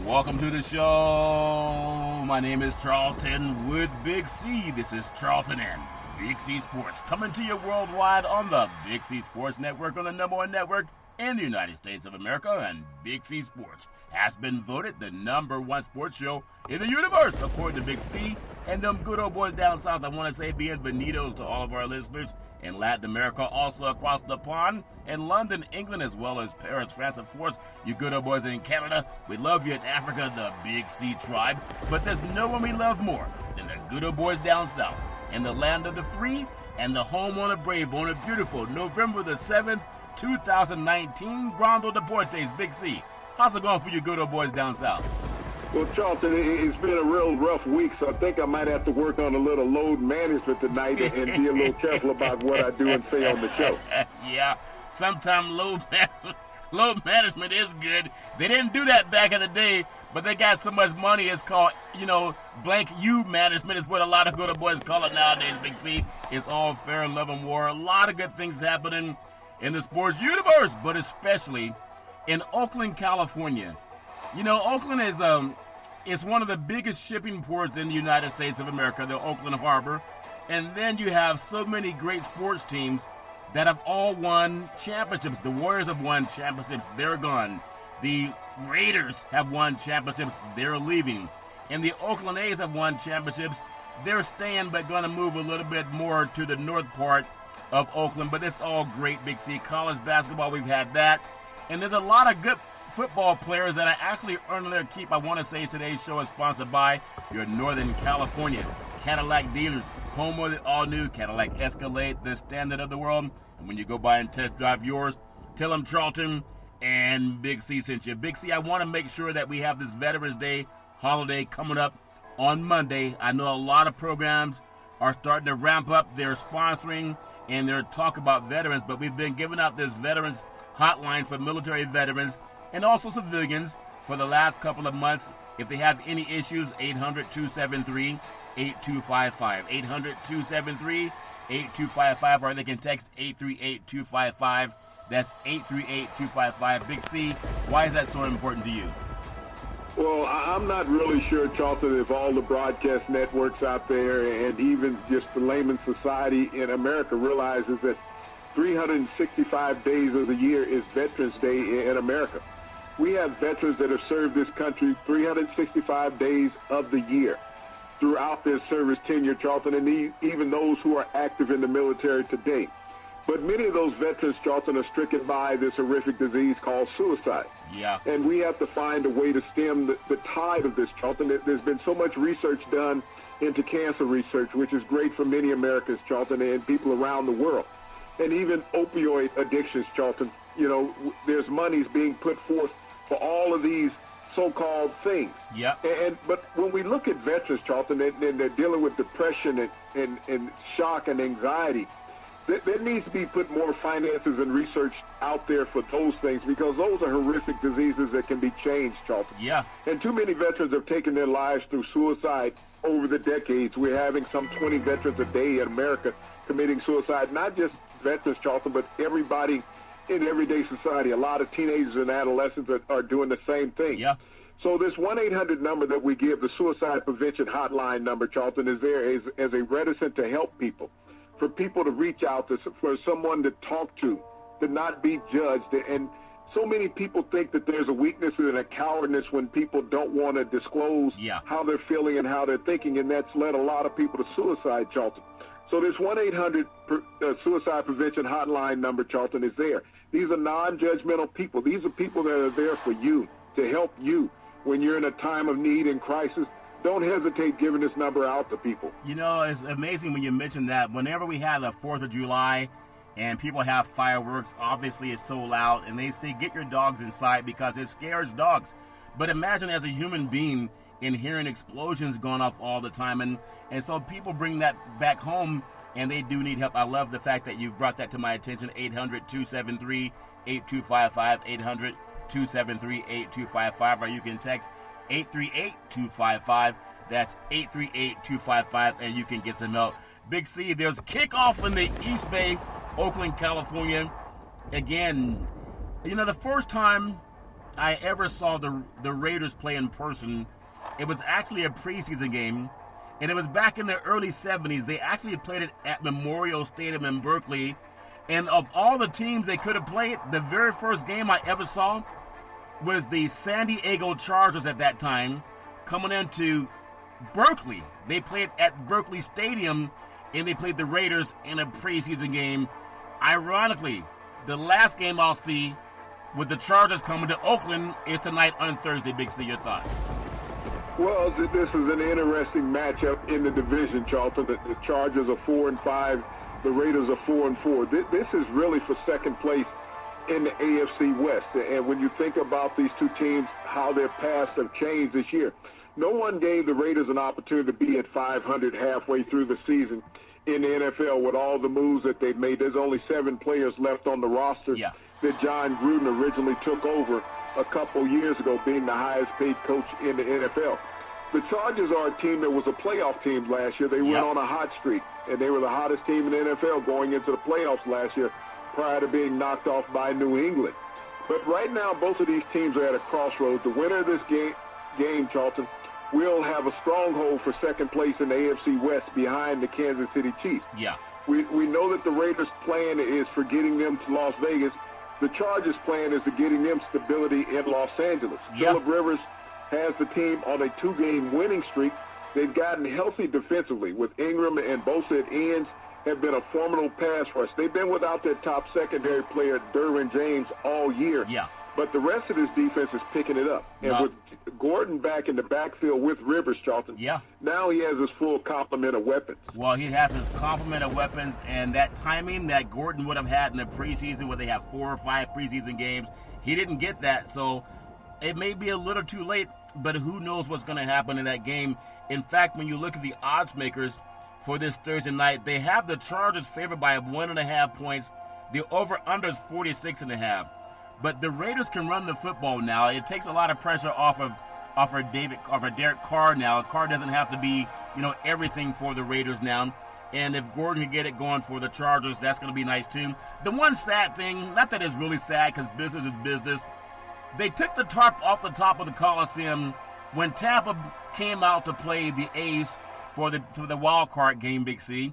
Welcome to the show. My name is Charlton with Big C. This is Charlton and Big C Sports, coming to you worldwide on the Big C Sports Network, on the number one network in the United States of America. And Big C Sports has been voted the number one sports show in the universe, according to Big C and them good old boys down south. I want to say bienvenidos to all of our listeners in Latin America, also across the pond, in London, England, as well as Paris, France, of course. You good old boys in Canada, we love you in Africa, the Big C tribe. But there's no one we love more than the good old boys down south, in the land of the free and the home on the brave, on a beautiful November the 7th, 2019, Grando Deportes, Big C. How's it going for you good old boys down south? Well, Charlton, it's been a real rough week, so I think I might have to work on a little load management tonight and be a little careful about what I do and say on the show. Yeah, sometimes load management is good. They didn't do that back in the day, but they got so much money, it's called, blank you management is what a lot of good boys call it nowadays, Big C. It's all fair and love and war. A lot of good things happening in the sports universe, but especially in Oakland, California. Oakland is one of the biggest shipping ports in the United States of America, the Oakland Harbor. And then you have so many great sports teams that have all won championships. The Warriors have won championships. They're gone. The Raiders have won championships. They're leaving. And the Oakland A's have won championships. They're staying, but going to move a little bit more to the north part of Oakland. But it's all great, Big C. College basketball, we've had that. And there's a lot of good football players that are actually earning their keep. I want to say today's show is sponsored by your Northern California Cadillac dealers, home of the all-new Cadillac Escalade, the standard of the world. And when you go by and test drive yours, tell them Charlton and Big C sent you. Big C, I want to make sure that we have this Veterans Day holiday coming up on Monday. I know a lot of programs are starting to ramp up their sponsoring and their talk about veterans, but we've been giving out this veterans hotline for military veterans and also civilians for the last couple of months. If they have any issues, 800-273-8255. 800-273-8255, or they can text 838-255. That's 838-255. Big C, why is that so important to you? Well, I'm not really sure, Charlton, if all the broadcast networks out there and even just the layman society in America realizes that 365 days of the year is Veterans Day in America. We have veterans that have served this country 365 days of the year throughout their service tenure, Charlton, and even those who are active in the military today. But many of those veterans, Charlton, are stricken by this horrific disease called suicide. Yeah. And we have to find a way to stem the tide of this, Charlton. There's been so much research done into cancer research, which is great for many Americans, Charlton, and people around the world. And even opioid addictions, Charlton. There's monies being put forth for all of these so-called things. Yeah. But when we look at veterans, Charlton, and they're dealing with depression and shock and anxiety, there needs to be put more finances and research out there for those things, because those are horrific diseases that can be changed, Charlton. Yeah. And too many veterans have taken their lives through suicide over the decades. We're having some 20 veterans a day in America committing suicide, not just veterans, Charlton, but everybody in everyday society. A lot of teenagers and adolescents are doing the same thing. Yeah. So this 1-800 number that we give, the suicide prevention hotline number, Charlton, is there as a reticent to help people, for people to reach out to, for someone to talk to not be judged. And so many people think that there's a weakness and a cowardness when people don't want to disclose how they're feeling and how they're thinking, and that's led a lot of people to suicide, Charlton. So this 1-800 suicide prevention hotline number, Charlton, is there. These are non-judgmental people. These are people that are there for you, to help you when you're in a time of need and crisis. Don't hesitate giving this number out to people. It's amazing when you mention that. Whenever we have the 4th of July and people have fireworks, obviously it's so loud, and they say get your dogs inside because it scares dogs. But imagine as a human being in hearing explosions going off all the time, and so people bring that back home, and they do need help. I love the fact that you've brought that to my attention. 800-273-8255, 800-273-8255, or you can text 838-255. That's 838-255, and you can get some help. Big C, there's kickoff in the East Bay, Oakland, California. Again, the first time I ever saw the Raiders play in person, it was actually a preseason game, and it was back in the early 70s. They actually played it at Memorial Stadium in Berkeley, and of all the teams they could have played, the very first game I ever saw was the San Diego Chargers at that time coming into Berkeley. They played at Berkeley Stadium, and they played the Raiders in a preseason game. Ironically, the last game I'll see with the Chargers coming to Oakland is tonight on Thursday. Big C, your thoughts? Well, this is an interesting matchup in the division, Charlton. The Chargers are 4-5. The Raiders are 4-4. This is really for second place in the AFC West. And when you think about these two teams, how their paths have changed this year, no one gave the Raiders an opportunity to be at 500 halfway through the season in the NFL with all the moves that they've made. There's only 7 players left on the roster that John Gruden originally took over a couple years ago, being the highest paid coach in the NFL. The Chargers are a team that was a playoff team last year. They went on a hot streak, and they were the hottest team in the NFL going into the playoffs last year prior to being knocked off by New England. But right now, both of these teams are at a crossroads. The winner of this game, Charlton, will have a stronghold for second place in the AFC West behind the Kansas City Chiefs. Yeah. We know that the Raiders' plan is for getting them to Las Vegas. The Chargers' plan is to getting them stability in Los Angeles. Phillip Rivers has the team on a 2-game winning streak. They've gotten healthy defensively with Ingram and Bosa at ends, have been a formidable pass rush. They've been without their top secondary player, Derwin James, all year. Yeah. But the rest of this defense is picking it up. And with Gordon back in the backfield with Rivers, Charlton, now he has his full complement of weapons. Well, he has his complement of weapons, and that timing that Gordon would have had in the preseason where they have 4 or 5 preseason games, he didn't get that. So it may be a little too late, but who knows what's going to happen in that game. In fact, when you look at the odds makers for this Thursday night, they have the Chargers favored by 1.5 points. The over-under is 46.5. But the Raiders can run the football now. It takes a lot of pressure off of Derek Carr now. Carr doesn't have to be, everything for the Raiders now. And if Gordon can get it going for the Chargers, that's going to be nice too. The one sad thing, not that it's really sad because business is business, they took the tarp off the top of the Coliseum when Tampa came out to play the A's for the wild card game, Big C.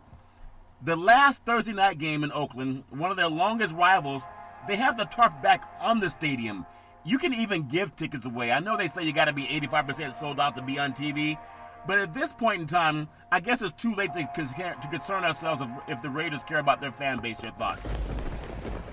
The last Thursday night game in Oakland, one of their longest rivals, they have the tarp back on the stadium. You can even give tickets away. I know they say you got to be 85% sold out to be on TV, but at this point in time, I guess it's too late to concern ourselves if the Raiders care about their fan base. Your thoughts?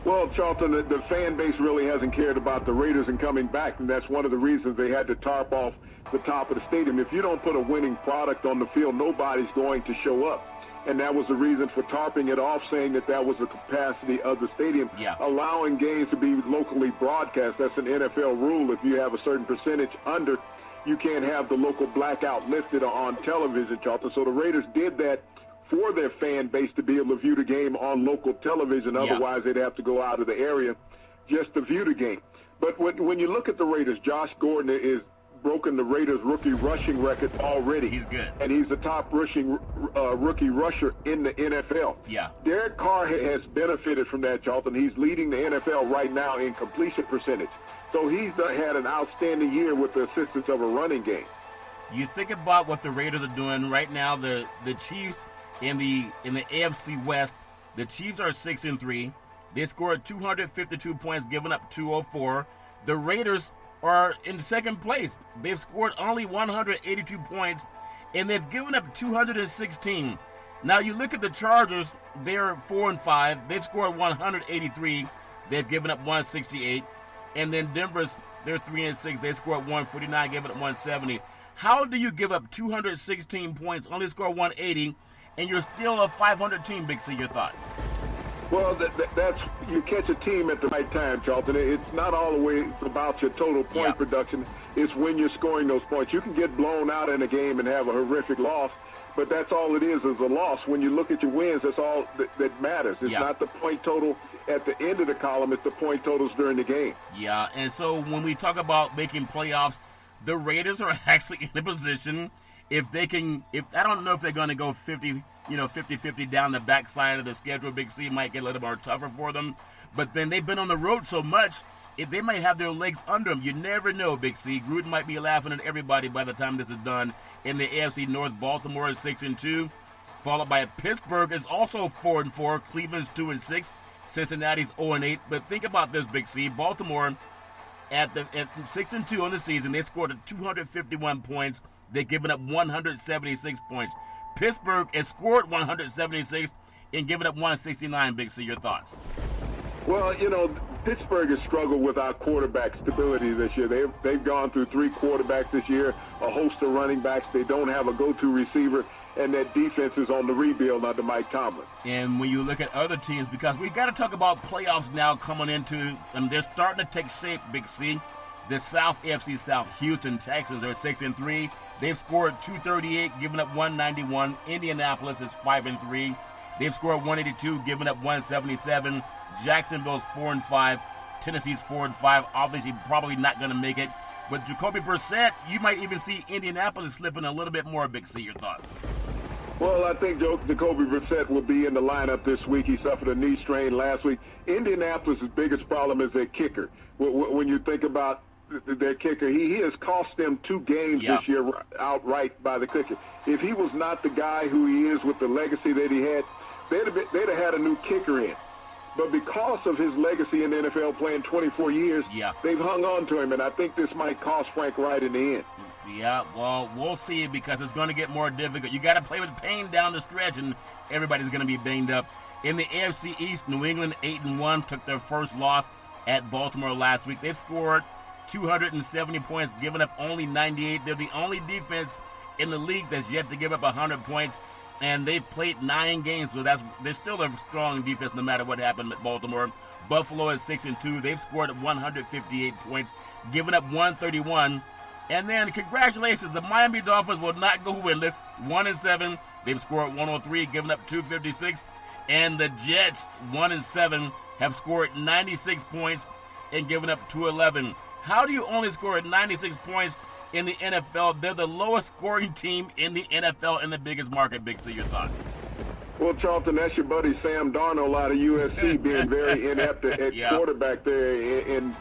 Well, Charlton, the fan base really hasn't cared about the Raiders and coming back, and that's one of the reasons they had to tarp off the top of the stadium. If you don't put a winning product on the field, nobody's going to show up. And that was the reason for tarping it off, saying that was the capacity of the stadium, allowing games to be locally broadcast. That's an NFL rule. If you have a certain percentage under, you can't have the local blackout listed on television, Charlton. So the Raiders did that for their fan base to be able to view the game on local television. Otherwise, they'd have to go out of the area just to view the game. But when you look at the Raiders, Josh Gordon is broken the Raiders' rookie rushing record already. He's good. And he's the top rookie rusher in the NFL. Yeah. Derek Carr has benefited from that, Charlton. He's leading the NFL right now in completion percentage. So he's had an outstanding year with the assistance of a running game. You think about what the Raiders are doing right now. The Chiefs in the AFC West, the Chiefs are 6-3. They scored 252 points, giving up 204. The Raiders are in second place. They've scored only 182 points, and they've given up 216. Now you look at the Chargers, they're 4-5. They've scored 183. They've given up 168. And then Denver's, they're 3-6. They scored 149, giving up 170. How do you give up 216 points, only score 180, and you're still a 500 team, Big C? Your thoughts? Well, that's you catch a team at the right time, Charlton. It's not always about your total point production. It's when you're scoring those points. You can get blown out in a game and have a horrific loss, but that's all it is a loss. When you look at your wins, that's all that matters. It's not the point total at the end of the column. It's the point totals during the game. Yeah, and so when we talk about making playoffs, the Raiders are actually in a position if I don't know if they're going to go 50-50 down the backside of the schedule. Big C might get a little more tougher for them. But then they've been on the road so much, they might have their legs under them. You never know, Big C. Gruden might be laughing at everybody by the time this is done. In the AFC North, Baltimore is 6-2, followed by Pittsburgh is also 4-4. Cleveland's 2-6. Cincinnati's 0-8. But think about this, Big C. Baltimore at 6-2 on the season, they scored 251 points. They've given up 176 points. Pittsburgh has scored 176 and given up 169. Big C, your thoughts? Well, Pittsburgh has struggled with our quarterback stability this year. They've gone through 3 quarterbacks this year, a host of running backs. They don't have a go-to receiver, and that defense is on the rebuild under Mike Tomlin. And when you look at other teams, because we've got to talk about playoffs now coming into, and they're starting to take shape, Big C. The South, AFC South, Houston Texans are 6-3. They've scored 238, giving up 191. Indianapolis is 5-3. They've scored 182, giving up 177. Jacksonville's 4-5. Tennessee's 4-5. Obviously, probably not going to make it. But Jacoby Brissett, you might even see Indianapolis slipping a little bit more. Big C, your thoughts? Well, I think Jacoby Brissett will be in the lineup this week. He suffered a knee strain last week. Indianapolis' biggest problem is their kicker. When you think about their kicker, he has cost them 2 games this year outright by the kicker. If he was not the guy who he is with the legacy that he had, they'd have had a new kicker in. But because of his legacy in the NFL, playing 24 years, they've hung on to him, and I think this might cost Frank Wright in the end. Yeah, well, we'll see, because it's going to get more difficult. You got to play with pain down the stretch, and everybody's going to be banged up. In the AFC East, New England 8-1 took their first loss at Baltimore last week. They've scored 270 points, giving up only 98. They're the only defense in the league that's yet to give up 100 points. And they've played 9 games, so they're still a strong defense no matter what happened at Baltimore. Buffalo is 6-2. They've scored 158 points, giving up 131. And then, congratulations, the Miami Dolphins will not go winless. 1-7. They've scored 103, giving up 256. And the Jets, 1-7, have scored 96 points and given up 211. How do you only score 96 points in the NFL? They're the lowest scoring team in the NFL in the biggest market. Big C, your thoughts? Well, Charlton, that's your buddy Sam Darnold out of USC being very inept at quarterback there in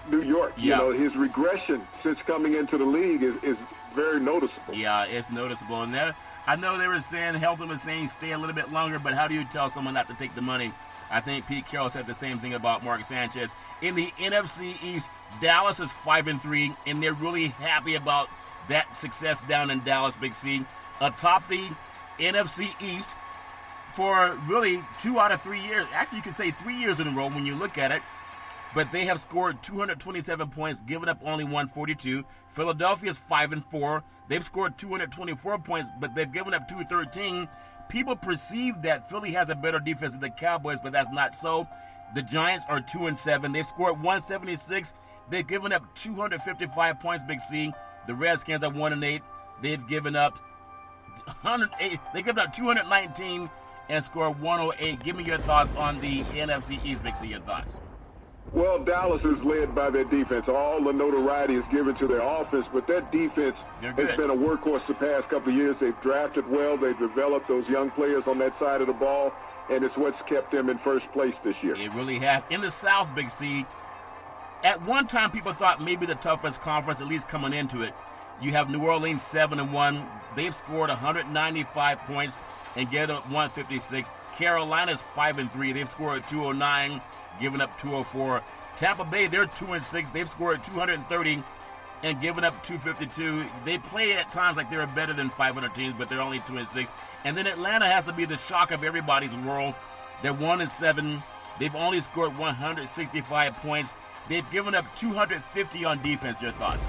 New York. His regression since coming into the league is very noticeable. Yeah, it's noticeable. And I know they were saying, Helton was saying stay a little bit longer, but how do you tell someone not to take the money? I think Pete Carroll said the same thing about Mark Sanchez. In the NFC East, Dallas is 5-3, and they're really happy about that success down in Dallas, Big C. Atop the NFC East for really 2 out of 3 years. Actually, you could say 3 years in a row when you look at it. But they have scored 227 points, giving up only 142. Philadelphia's 5-4. They've scored 224 points, but they've given up 213. People perceive that Philly has a better defense than the Cowboys, but that's not so. The Giants are 2-7. They've scored 176. They've given up 255 points, Big C. The Redskins are 1-8. They've given up 108. They've given up 219 and scored 108. Give me your thoughts on the NFC East, Big C. Your thoughts. Well, Dallas is led by their defense. All the notoriety is given to their offense, but that defense has been a workhorse the past couple of years. They've drafted well. They've developed those young players on that side of the ball, and it's what's kept them in first place this year. It really has. In the South, Big C, at one time people thought maybe the toughest conference, at least coming into it. You have New Orleans 7-1. They've scored 195 points and get up 156. Carolina's 5-3. They've scored 209. Giving up 204. Tampa Bay, they're 2-6. They've scored 230 and given up 252. They play at times like they're better than 500 teams, but they're only 2-6. And then Atlanta has to be the shock of everybody's world. They're 1-7. They've only scored 165 points. They've given up 250 on defense. Your thoughts?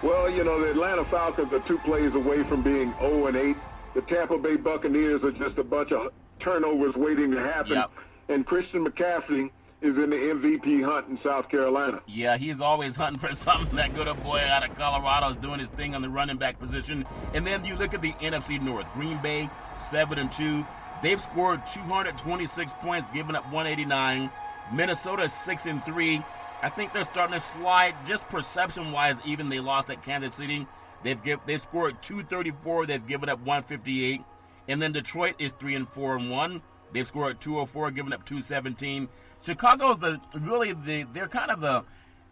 Well, the Atlanta Falcons are 2 plays away from being 0-8. The Tampa Bay Buccaneers are just a bunch of turnovers waiting to happen. Yep. And Christian McCaffrey is in the MVP hunt in South Carolina. Yeah, he's always hunting for something. That good old boy out of Colorado is doing his thing on the running back position. And then you look at the NFC North. Green Bay, 7-2. They've scored 226 points, giving up 189. Minnesota, 6-3. I think they're starting to slide just perception-wise. Even they lost at Kansas City. They've scored 234. They've given up 158. And then Detroit is 3-4-1. They've scored 204, giving up 217. Chicago's they're kind of the,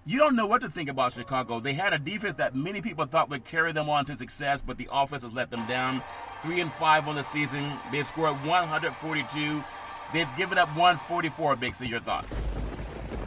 you don't know what to think about Chicago. They had a defense that many people thought would carry them on to success, but the offense has let them down. 3-5 on the season. They've scored 142. They've given up 144, Big C. Your thoughts?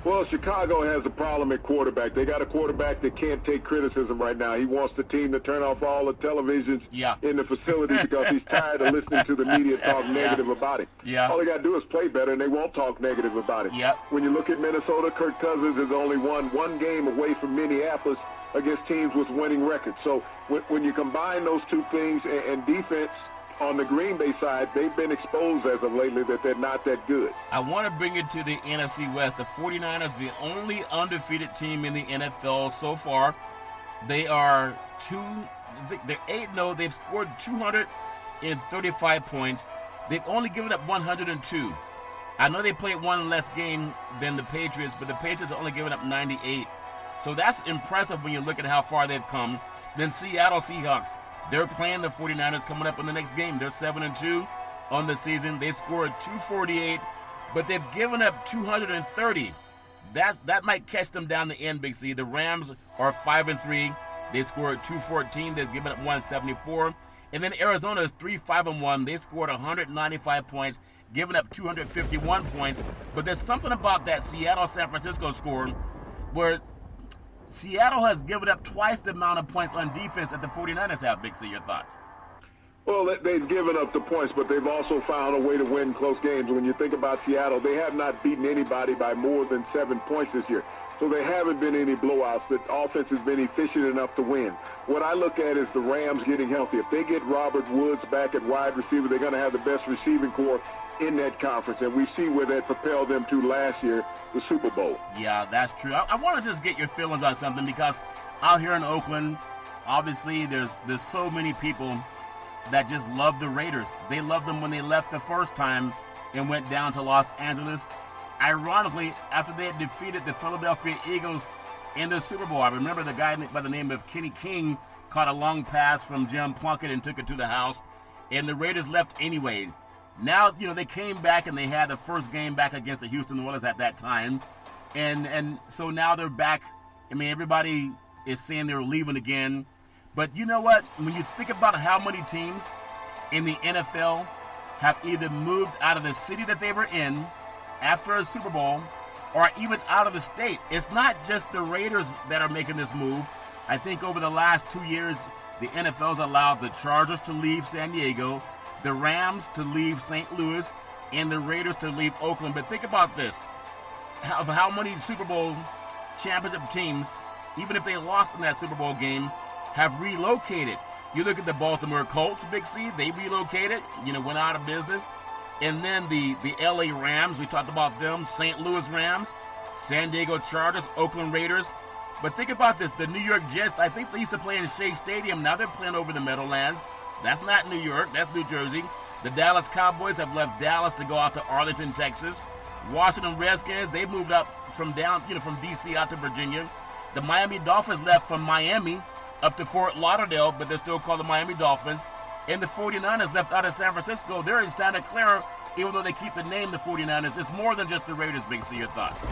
Well, Chicago has a problem at quarterback. They got a quarterback that can't take criticism right now. He wants the team to turn off all the televisions in the facility because he's tired of listening to the media talk negative about him. All they got to do is play better, and they won't talk negative about him. When you look at Minnesota, Kirk Cousins has only won one game away from Minneapolis against teams with winning records. So when you combine those two things and defense, on the Green Bay side, they've been exposed as of lately that they're not that good. I want to bring it to the NFC West. The 49ers, the only undefeated team in the NFL so far. They are they're 8-0. They've scored 235 points. They've only given up 102. I know they played one less game than the Patriots, but the Patriots are only giving up 98. So that's impressive when you look at how far they've come. Then Seattle Seahawks. They're playing the 49ers coming up in the next game. They're 7-2 on the season. They've scored 248, but they've given up 230. That might catch them down the end, Big C. The Rams are 5-3. They scored 214. They've given up 174. And then Arizona is 3-5-1. They scored 195 points, giving up 251 points. But there's something about that Seattle-San Francisco score where Seattle has given up twice the amount of points on defense that the 49ers have. Big C, your thoughts? Well, they've given up the points, but they've also found a way to win close games. When you think about Seattle, they have not beaten anybody by more than 7 points this year. So there haven't been any blowouts. The offense has been efficient enough to win. What I look at is the Rams getting healthy. If they get Robert Woods back at wide receiver, they're going to have the best receiving corps in that conference, and we see where that propelled them to last year, the Super Bowl. Yeah, that's true. I want to just get your feelings on something because out here in Oakland, obviously there's so many people that just love the Raiders. They loved them when they left the first time and went down to Los Angeles. Ironically, after they had defeated the Philadelphia Eagles in the Super Bowl, I remember the guy by the name of Kenny King caught a long pass from Jim Plunkett and took it to the house, and the Raiders left anyway. Now, they came back and they had the first game back against the Houston Oilers at that time. And so now they're back. I mean, everybody is saying they're leaving again. But you know what? When you think about how many teams in the NFL have either moved out of the city that they were in after a Super Bowl or even out of the state, it's not just the Raiders that are making this move. I think over the last 2 years, the NFL's allowed the Chargers to leave San Diego, the Rams to leave St. Louis, and the Raiders to leave Oakland. But think about this. How many Super Bowl championship teams, even if they lost in that Super Bowl game, have relocated? You look at the Baltimore Colts, Big C, they relocated, went out of business. And then the LA Rams, we talked about them, St. Louis Rams, San Diego Chargers, Oakland Raiders. But think about this, the New York Jets, I think they used to play in Shea Stadium. Now they're playing over the Meadowlands. That's not New York. That's New Jersey. The Dallas Cowboys have left Dallas to go out to Arlington, Texas. Washington Redskins, they moved up from D.C. out to Virginia. The Miami Dolphins left from Miami up to Fort Lauderdale, but they're still called the Miami Dolphins. And the 49ers left out of San Francisco. They're in Santa Clara, even though they keep the name the 49ers. It's more than just the Raiders, Big C. Your thoughts?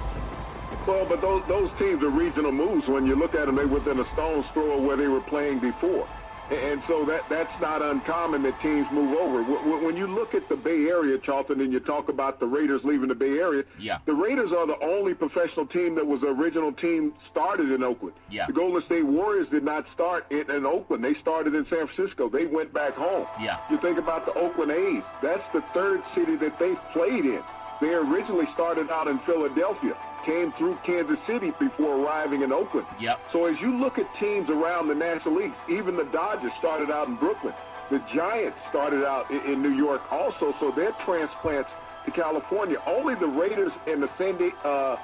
Well, but those teams are regional moves. When you look at them, they're within a stone's throw of where they were playing before. And so that's not uncommon that teams move over. When you look at the Bay Area, Charlton, and you talk about the Raiders leaving the Bay Area, the Raiders are the only professional team that was the original team started in Oakland. The Golden State Warriors did not start in Oakland. They started in San Francisco. They went back home. You think about the Oakland A's. That's the third city that they've played in. They originally started out in Philadelphia, came through Kansas City before arriving in Oakland. So as you look at teams around the National League, even the Dodgers started out in Brooklyn. The Giants started out in New York also, so they're transplants to California. Only the Raiders and the San Diego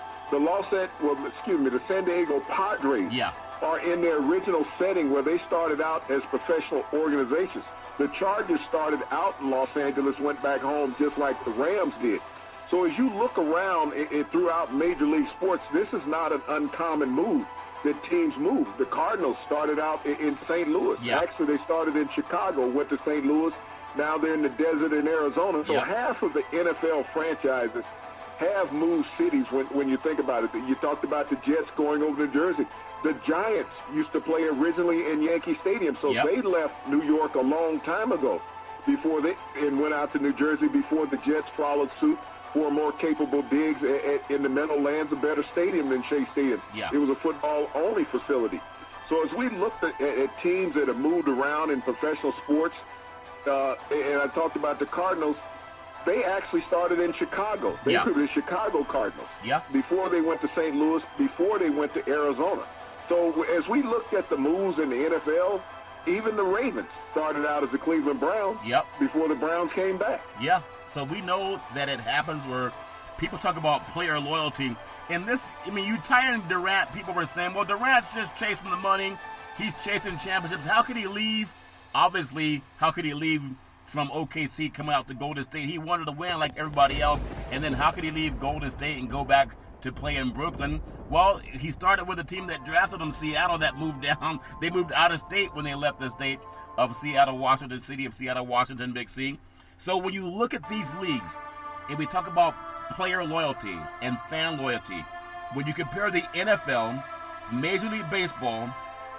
Padres are in their original setting where they started out as professional organizations. The Chargers started out in Los Angeles, went back home just like the Rams did. So as you look around throughout Major League sports, this is not an uncommon move that teams move. The Cardinals started out in St. Louis. Actually, they started in Chicago, went to St. Louis, Now they're in the desert in Arizona. So half of the NFL franchises have moved cities when you think about it. You talked about the Jets going over to Jersey. The Giants used to play originally in Yankee Stadium, so they left New York a long time ago and went out to New Jersey before the Jets followed suit for more capable digs in the Meadowlands, a better stadium than Shea Stadium. Yeah. It was a football-only facility. So as we looked at teams that have moved around in professional sports, and I talked about the Cardinals, they actually started in Chicago. They were the Chicago Cardinals. Yeah. Before they went to St. Louis, before they went to Arizona. So as we looked at the moves in the NFL, even the Ravens started out as the Cleveland Browns before the Browns came back. Yeah. So we know that it happens where people talk about player loyalty. And this, I mean, you tie in Durant, people were saying, well, Durant's just chasing the money. He's chasing championships. How could he leave? Obviously, how could he leave from OKC coming out to Golden State? He wanted to win like everybody else. And then how could he leave Golden State and go back to play in Brooklyn? Well, he started with a team that drafted him, Seattle, that moved down. They moved out of state when they left the state of Seattle, Washington, city of Seattle, Washington, Big C. So when you look at these leagues, and we talk about player loyalty and fan loyalty, when you compare the NFL, Major League Baseball,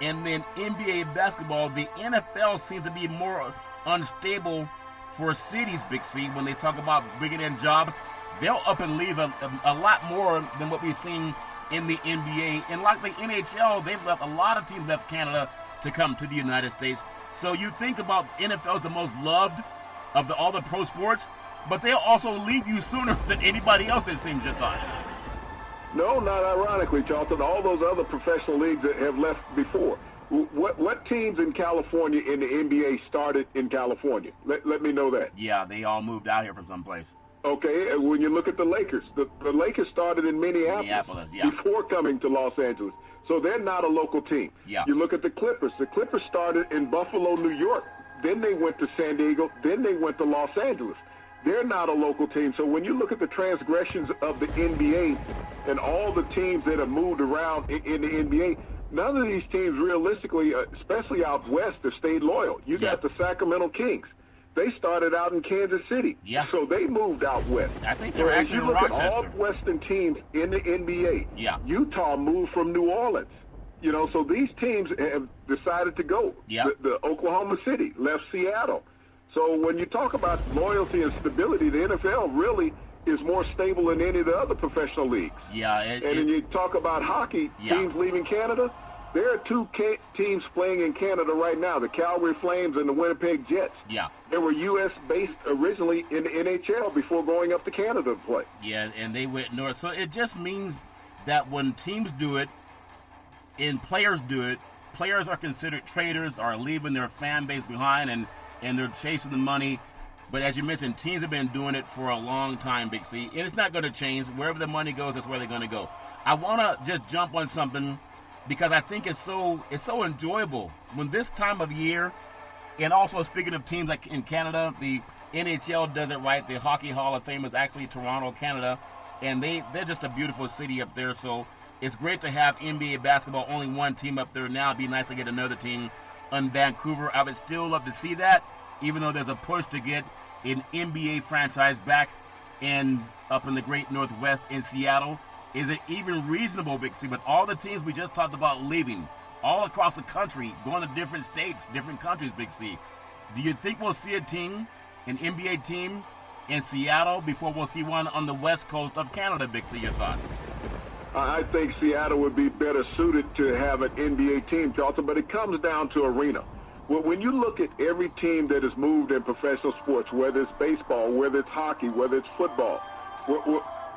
and then NBA basketball, the NFL seems to be more unstable for cities, Big C, when they talk about bringing in jobs. They'll up and leave a lot more than what we've seen in the NBA. And like the NHL, they've left a lot of teams left Canada to come to the United States. So you think about NFL as the most loved of all the pro sports, but they'll also leave you sooner than anybody else, it seems, your thoughts. No, not ironically, Charlton. All those other professional leagues that have left before. What teams in California in the NBA started in California? Let me know that. Yeah, they all moved out here from someplace. Okay, when you look at the Lakers, the Lakers started in Minneapolis before coming to Los Angeles. So they're not a local team. Yeah. You look at the Clippers. The Clippers started in Buffalo, New York. Then they went to San Diego. Then they went to Los Angeles. They're not a local team. So when you look at the transgressions of the NBA and all the teams that have moved around in the NBA, none of these teams realistically, especially out west, have stayed loyal. You got the Sacramento Kings. They started out in Kansas City. Yeah. So they moved out west. I think they were actually in Rochester. As you look at all Western teams in the NBA, Utah moved from New Orleans. You know, so these teams have decided to go. Yeah. The Oklahoma City left Seattle. So when you talk about loyalty and stability, the NFL really is more stable than any of the other professional leagues. Yeah. And then you talk about hockey, teams leaving Canada. There are two teams playing in Canada right now, the Calgary Flames and the Winnipeg Jets. Yeah. They were U.S.-based originally in the NHL before going up to Canada to play. Yeah, and they went north. So it just means that when teams do it and players do it, players are considered traitors, are leaving their fan base behind, and they're chasing the money. But as you mentioned, teams have been doing it for a long time, Big C, and it's not going to change. Wherever the money goes, that's where they're going to go. I want to just jump on something because I think it's so enjoyable when this time of year, and also speaking of teams like in Canada, the NHL does it right. The Hockey Hall of Fame is actually Toronto, Canada, and they're just a beautiful city up there. So it's great to have NBA basketball, only one team up there now. It'd be nice to get another team in Vancouver. I would still love to see that, even though there's a push to get an NBA franchise back up in the great Northwest in Seattle. Is it even reasonable, Big C, with all the teams we just talked about leaving all across the country, going to different states, different countries, Big C? Do you think we'll see a team, an NBA team in Seattle before we'll see one on the west coast of Canada, Big C? Your thoughts? I think Seattle would be better suited to have an NBA team, Charlton, but it comes down to arena. Well, when you look at every team that has moved in professional sports, whether it's baseball, whether it's hockey, whether it's football,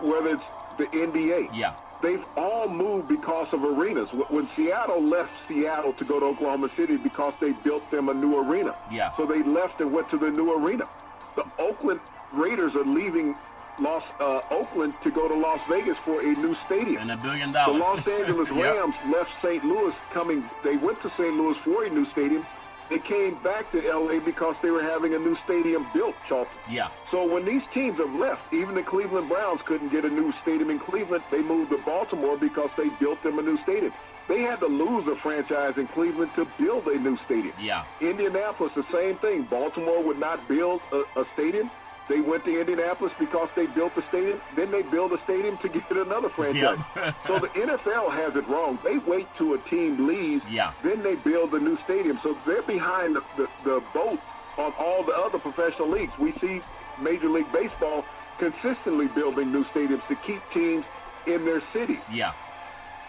whether it's the NBA, they've all moved because of arenas. When Seattle left Seattle to go to Oklahoma City because they built them a new arena. So they left and went to the new arena. The Oakland Raiders are leaving Oakland to go to Las Vegas for a new stadium. And $1 billion. The Los Angeles Rams left St. Louis they went to St. Louis for a new stadium, They came back to L.A. because they were having a new stadium built, Charlton. Yeah. So when these teams have left, even the Cleveland Browns couldn't get a new stadium in Cleveland. They moved to Baltimore because they built them a new stadium. They had to lose a franchise in Cleveland to build a new stadium. Yeah. Indianapolis, the same thing. Baltimore would not build a stadium. They went to Indianapolis because they built the stadium. Then they build a stadium to get another franchise. Yep. So the NFL has it wrong. They wait till a team leaves, Yeah. then they build a new stadium. So they're behind the boat on all the other professional leagues. We see Major League Baseball consistently building new stadiums to keep teams in their cities. Yeah.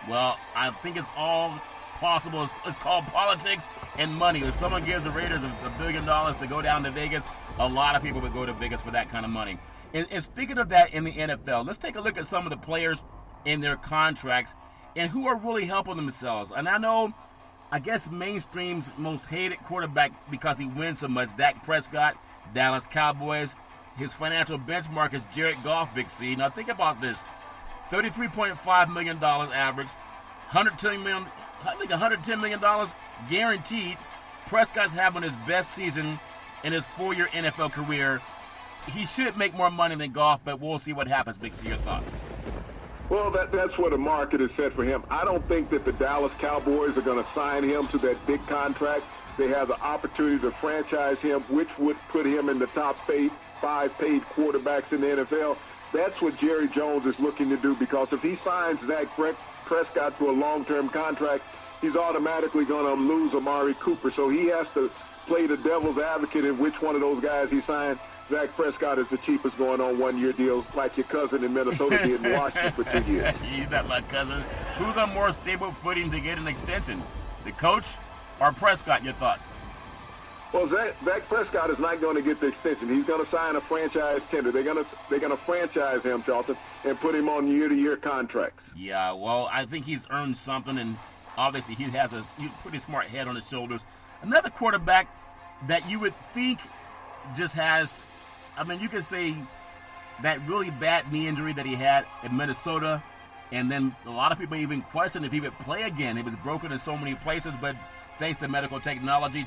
Well, I think it's all possible. It's called politics and money. If someone gives the Raiders $1 billion to go down to Vegas, a lot of people would go to Vegas for that kind of money. And speaking of that in the NFL, let's take a look at some of the players in their contracts and who are really helping themselves. And I guess mainstream's most hated quarterback because he wins so much, Dak Prescott, Dallas Cowboys. His financial benchmark is Jared Goff, Big C. Now think about this. $33.5 million average, $110 million guaranteed. Prescott's having his best season in his 4-year NFL career. He should make more money than Goff, but we'll see what happens. Big C, your thoughts? Well, that's where the market is set for him. I don't think that the Dallas Cowboys are going to sign him to that big contract. They have the opportunity to franchise him, which would put him in the top 5 paid quarterbacks in the NFL. That's what Jerry Jones is looking to do, because if he signs Dak Prescott to a long-term contract, he's automatically going to lose Amari Cooper. So he has to play the devil's advocate in which one of those guys he signed. Dak Prescott is the cheapest going on 1-year deals, like your cousin in Minnesota did in Washington for 2 years. He's not my cousin. Who's on more stable footing to get an extension, the coach or Prescott? Your thoughts? Well, Dak Prescott is not going to get the extension. He's going to sign a franchise tender. They're going to franchise him, Charlton, and put him on year-to-year contracts. Yeah, well, I think he's earned something, and obviously he has a pretty smart head on his shoulders. Another quarterback that you would think just has, you could say that really bad knee injury that he had in Minnesota, and then a lot of people even questioned if he would play again. He was broken in so many places, but thanks to medical technology,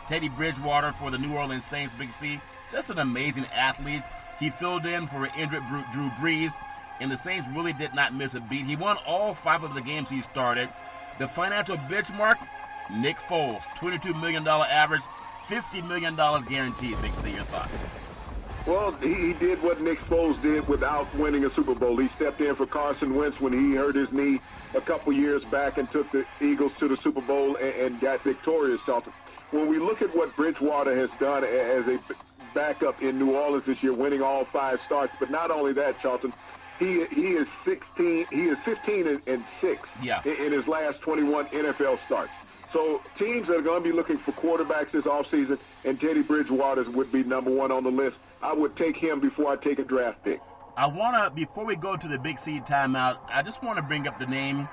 Teddy Bridgewater for the New Orleans Saints, Big C, just an amazing athlete. He filled in for an injured Drew Brees, and the Saints really did not miss a beat. He won all 5 of the games he started. The financial benchmark, Nick Foles, $22 million average, $50 million guaranteed. Big C, your thoughts? Well, he did what Nick Foles did without winning a Super Bowl. He stepped in for Carson Wentz when he hurt his knee a couple years back and took the Eagles to the Super Bowl and got victorious, Charlton. When we look at what Bridgewater has done as a backup in New Orleans this year, winning all 5 starts, but not only that, Charlton, he is 15 and 6 in his last 21 NFL starts. So teams that are going to be looking for quarterbacks this offseason, and Teddy Bridgewater would be number 1 on the list. I would take him before I take a draft pick. Before we go to the Big C timeout, I just want to bring up the name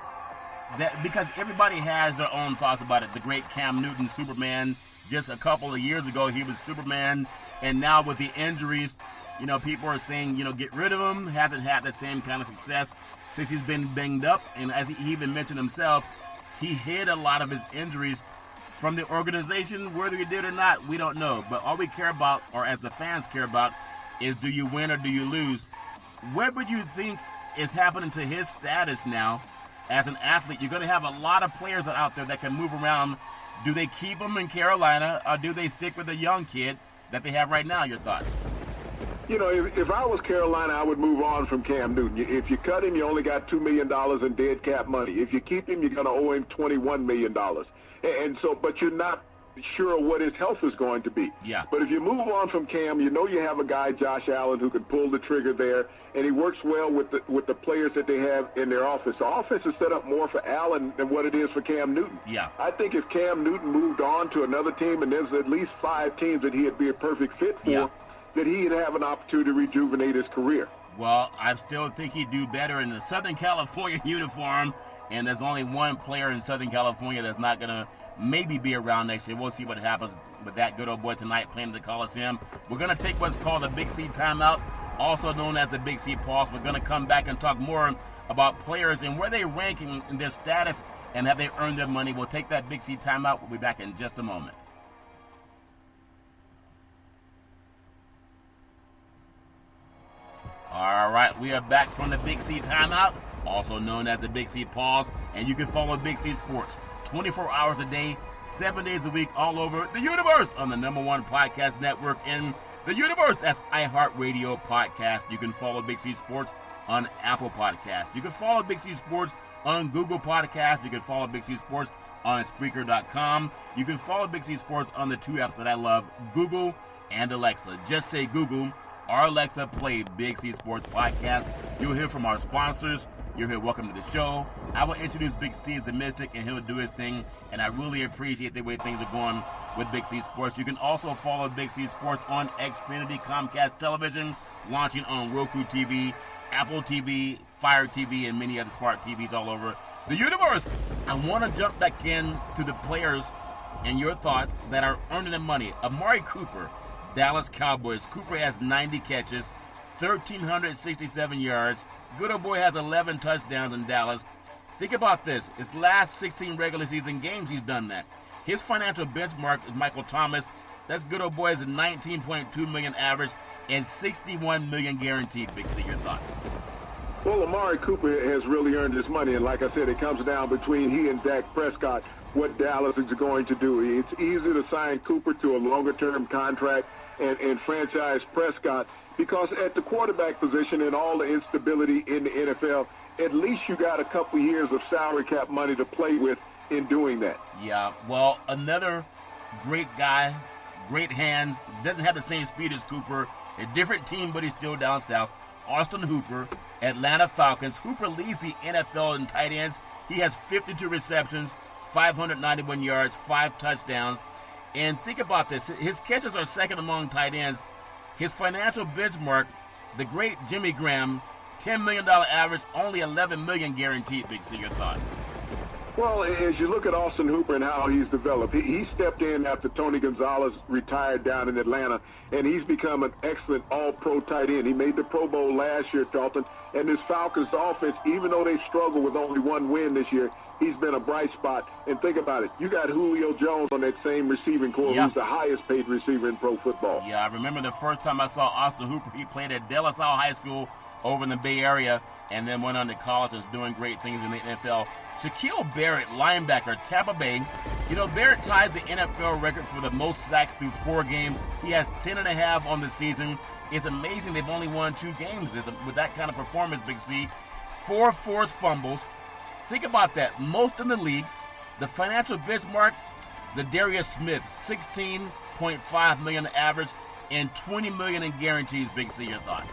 that, because everybody has their own thoughts about it. The great Cam Newton, Superman. Just a couple of years ago, he was Superman, and now with the injuries, people are saying, get rid of him. Hasn't had the same kind of success since he's been banged up, and as he even mentioned himself, he hid a lot of his injuries from the organization. Whether he did or not, we don't know. But all we care about, or as the fans care about, is do you win or do you lose? What would you think is happening to his status now as an athlete? You're going to have a lot of players out there that can move around. Do they keep him in Carolina, or do they stick with the young kid that they have right now? Your thoughts? If I was Carolina, I would move on from Cam Newton. If you cut him, you only got $2 million in dead cap money. If you keep him, you're going to owe him $21 million. And so, but you're not sure what his health is going to be. Yeah. But if you move on from Cam, you have a guy, Josh Allen, who can pull the trigger there, and he works well with the players that they have in their offense. The offense is set up more for Allen than what it is for Cam Newton. Yeah. I think if Cam Newton moved on to another team, and there's at least 5 teams that he'd be a perfect fit for, that he'd have an opportunity to rejuvenate his career. Well, I still think he'd do better in the Southern California uniform, and there's only one player in Southern California that's not going to maybe be around next year. We'll see what happens with that good old boy tonight playing at the Coliseum. We're going to take what's called the Big C timeout, also known as the Big C pause. We're going to come back and talk more about players and where they rank in their status and have they earned their money. We'll take that Big C timeout. We'll be back in just a moment. All right, we are back from the Big C timeout, also known as the Big C pause, and you can follow Big C Sports 24 hours a day, 7 days a week, all over the universe on the #1 podcast network in the universe. That's iHeartRadio Podcast. You can follow Big C Sports on Apple Podcasts. You can follow Big C Sports on Google Podcasts. You can follow Big C Sports on Spreaker.com. You can follow Big C Sports on the two apps that I love, Google and Alexa. Just say Google or Alexa, play Big C Sports Podcast. You'll hear from our sponsors. You'll hear welcome to the show. I will introduce Big C as the Mystic, and he'll do his thing. And I really appreciate the way things are going with Big C Sports. You can also follow Big C Sports on Xfinity Comcast Television, launching on Roku TV, Apple TV, Fire TV, and many other smart TVs all over the universe. I want to jump back in to the players and your thoughts that are earning the money. Amari Cooper, Dallas Cowboys. Cooper has 90 catches, 1,367 yards. Good old boy has 11 touchdowns in Dallas. Think about this. His last 16 regular season games, he's done that. His financial benchmark is Michael Thomas. That's good old boy has a 19.2 million average and 61 million guaranteed. Big C, your thoughts? Well, Amari Cooper has really earned his money, and like I said, it comes down between he and Dak Prescott, what Dallas is going to do. It's easy to sign Cooper to a longer-term contract and franchise Prescott, because at the quarterback position and all the instability in the NFL, at least you got a couple years of salary cap money to play with in doing that. Yeah, well, another great guy, great hands, doesn't have the same speed as Cooper, a different team, but he's still down south. Austin Hooper, Atlanta Falcons. Hooper leads the NFL in tight ends. He has 52 receptions, 591 yards, 5 touchdowns. And think about this. His catches are second among tight ends. His financial benchmark, the great Jimmy Graham, $10 million average, only $11 million guaranteed. Big C, your thoughts? Well, as you look at Austin Hooper and how he's developed, he stepped in after Tony Gonzalez retired down in Atlanta, and he's become an excellent all-pro tight end. He made the Pro Bowl last year, Charlton, and this Falcons offense, even though they struggled with only one win this year, he's been a bright spot. And think about it. You got Julio Jones on that same receiving corps, who's the highest-paid receiver in pro football. Yeah, I remember the first time I saw Austin Hooper. He played at De La Salle High School over in the Bay Area and then went on to college and is doing great things in the NFL. Shaquille Barrett, linebacker, Tampa Bay. You know, Barrett ties the NFL record for the most sacks through 4 games. He has 10.5 on the season. It's amazing they've only won 2 games with that kind of performance, Big C. 4 forced fumbles. Think about that. Most in the league. The financial benchmark, Zadarius Smith, $16.5 million average and $20 million in guarantees. Big C, your thoughts?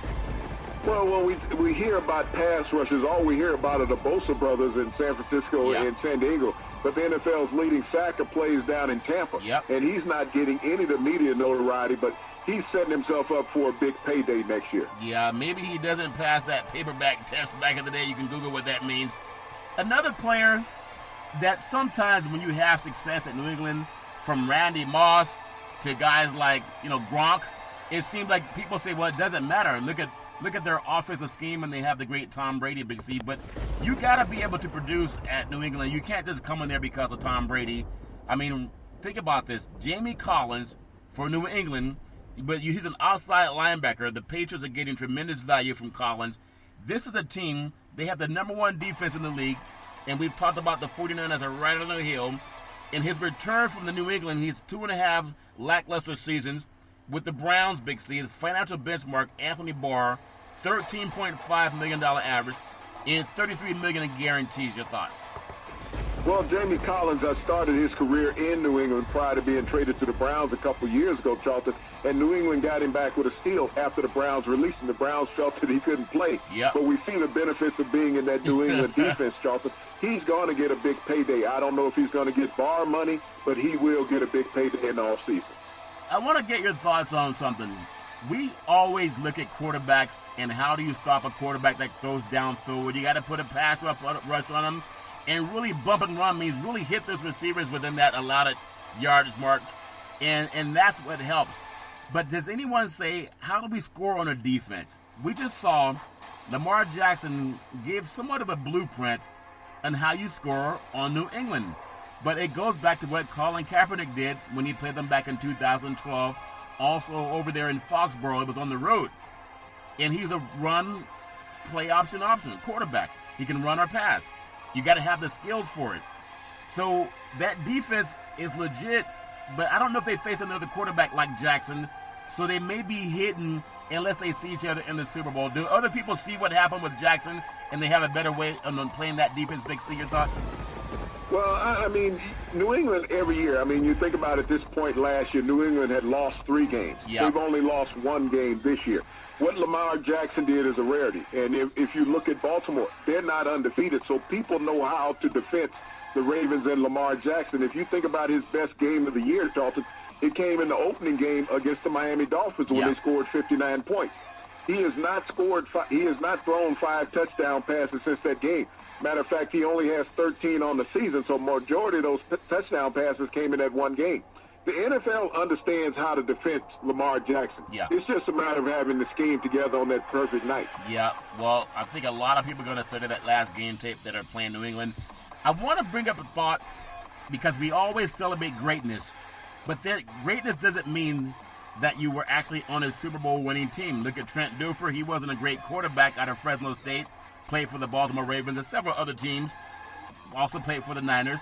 Well, we hear about pass rushes. All we hear about are the Bosa brothers in San Francisco and San Diego. But the NFL's leading sacker plays down in Tampa. And he's not getting any of the media notoriety, but he's setting himself up for a big payday next year. Yeah, maybe he doesn't pass that paperback test back in the day. You can Google what that means. Another player that sometimes when you have success at New England, from Randy Moss to guys like, Gronk, it seems like people say, well, it doesn't matter. Look at their offensive scheme, and they have the great Tom Brady, Big C. But you got to be able to produce at New England. You can't just come in there because of Tom Brady. I mean, think about this. Jamie Collins for New England, but he's an outside linebacker. The Patriots are getting tremendous value from Collins. This is a team, they have the #1 defense in the league, and we've talked about the 49ers are right on the hill. In his return from the New England, he's 2.5 lackluster seasons. With the Browns, Big C, the financial benchmark, Anthony Barr, $13.5 million average, and $33 million in guarantees. Your thoughts? Well, Jamie Collins started his career in New England prior to being traded to the Browns a couple years ago, Charlton, and New England got him back with a steal after the Browns released him. The Browns felt that he couldn't play. But we see the benefits of being in that New England defense, Charlton. He's going to get a big payday. I don't know if he's going to get Barr money, but he will get a big payday in the offseason. I want to get your thoughts on something. We always look at quarterbacks and how do you stop a quarterback that throws downfield. You got to put a pass rush on them, and really bump and run means really hit those receivers within that allotted yardage marks, and that's what helps. But does anyone say, how do we score on a defense? We just saw Lamar Jackson give somewhat of a blueprint on how you score on New England. But it goes back to what Colin Kaepernick did when he played them back in 2012. Also over there in Foxborough, it was on the road. and he's a run, play option quarterback. He can run or pass. You got to have the skills for it. So that defense is legit, but I don't know if they face another quarterback like Jackson, so they may be hidden unless they see each other in the Super Bowl. Do other people see what happened with Jackson, and they have a better way of playing that defense? Big C, your thoughts? Well, I mean, New England every year, I mean, you think about it, at this point last year, New England had lost 3 games. Yep. They've only lost 1 game this year. What Lamar Jackson did is a rarity. And if you look at Baltimore, they're not undefeated, so people know how to defend the Ravens and Lamar Jackson. If you think about his best game of the year, Charlton, it came in the opening game against the Miami Dolphins when they scored 59 points. He has not thrown 5 touchdown passes since that game. Matter of fact, he only has 13 on the season, so majority of those touchdown passes came in that 1 game. The NFL understands how to defend Lamar Jackson. Yeah. It's just a matter of having the scheme together on that perfect night. Yeah, well, I think a lot of people are going to study that last game tape that are playing New England. I want to bring up a thought because we always celebrate greatness, but greatness doesn't mean that you were actually on a Super Bowl winning team. Look at Trent Dilfer. He wasn't a great quarterback out of Fresno State, played for the Baltimore Ravens and several other teams, also played for the Niners,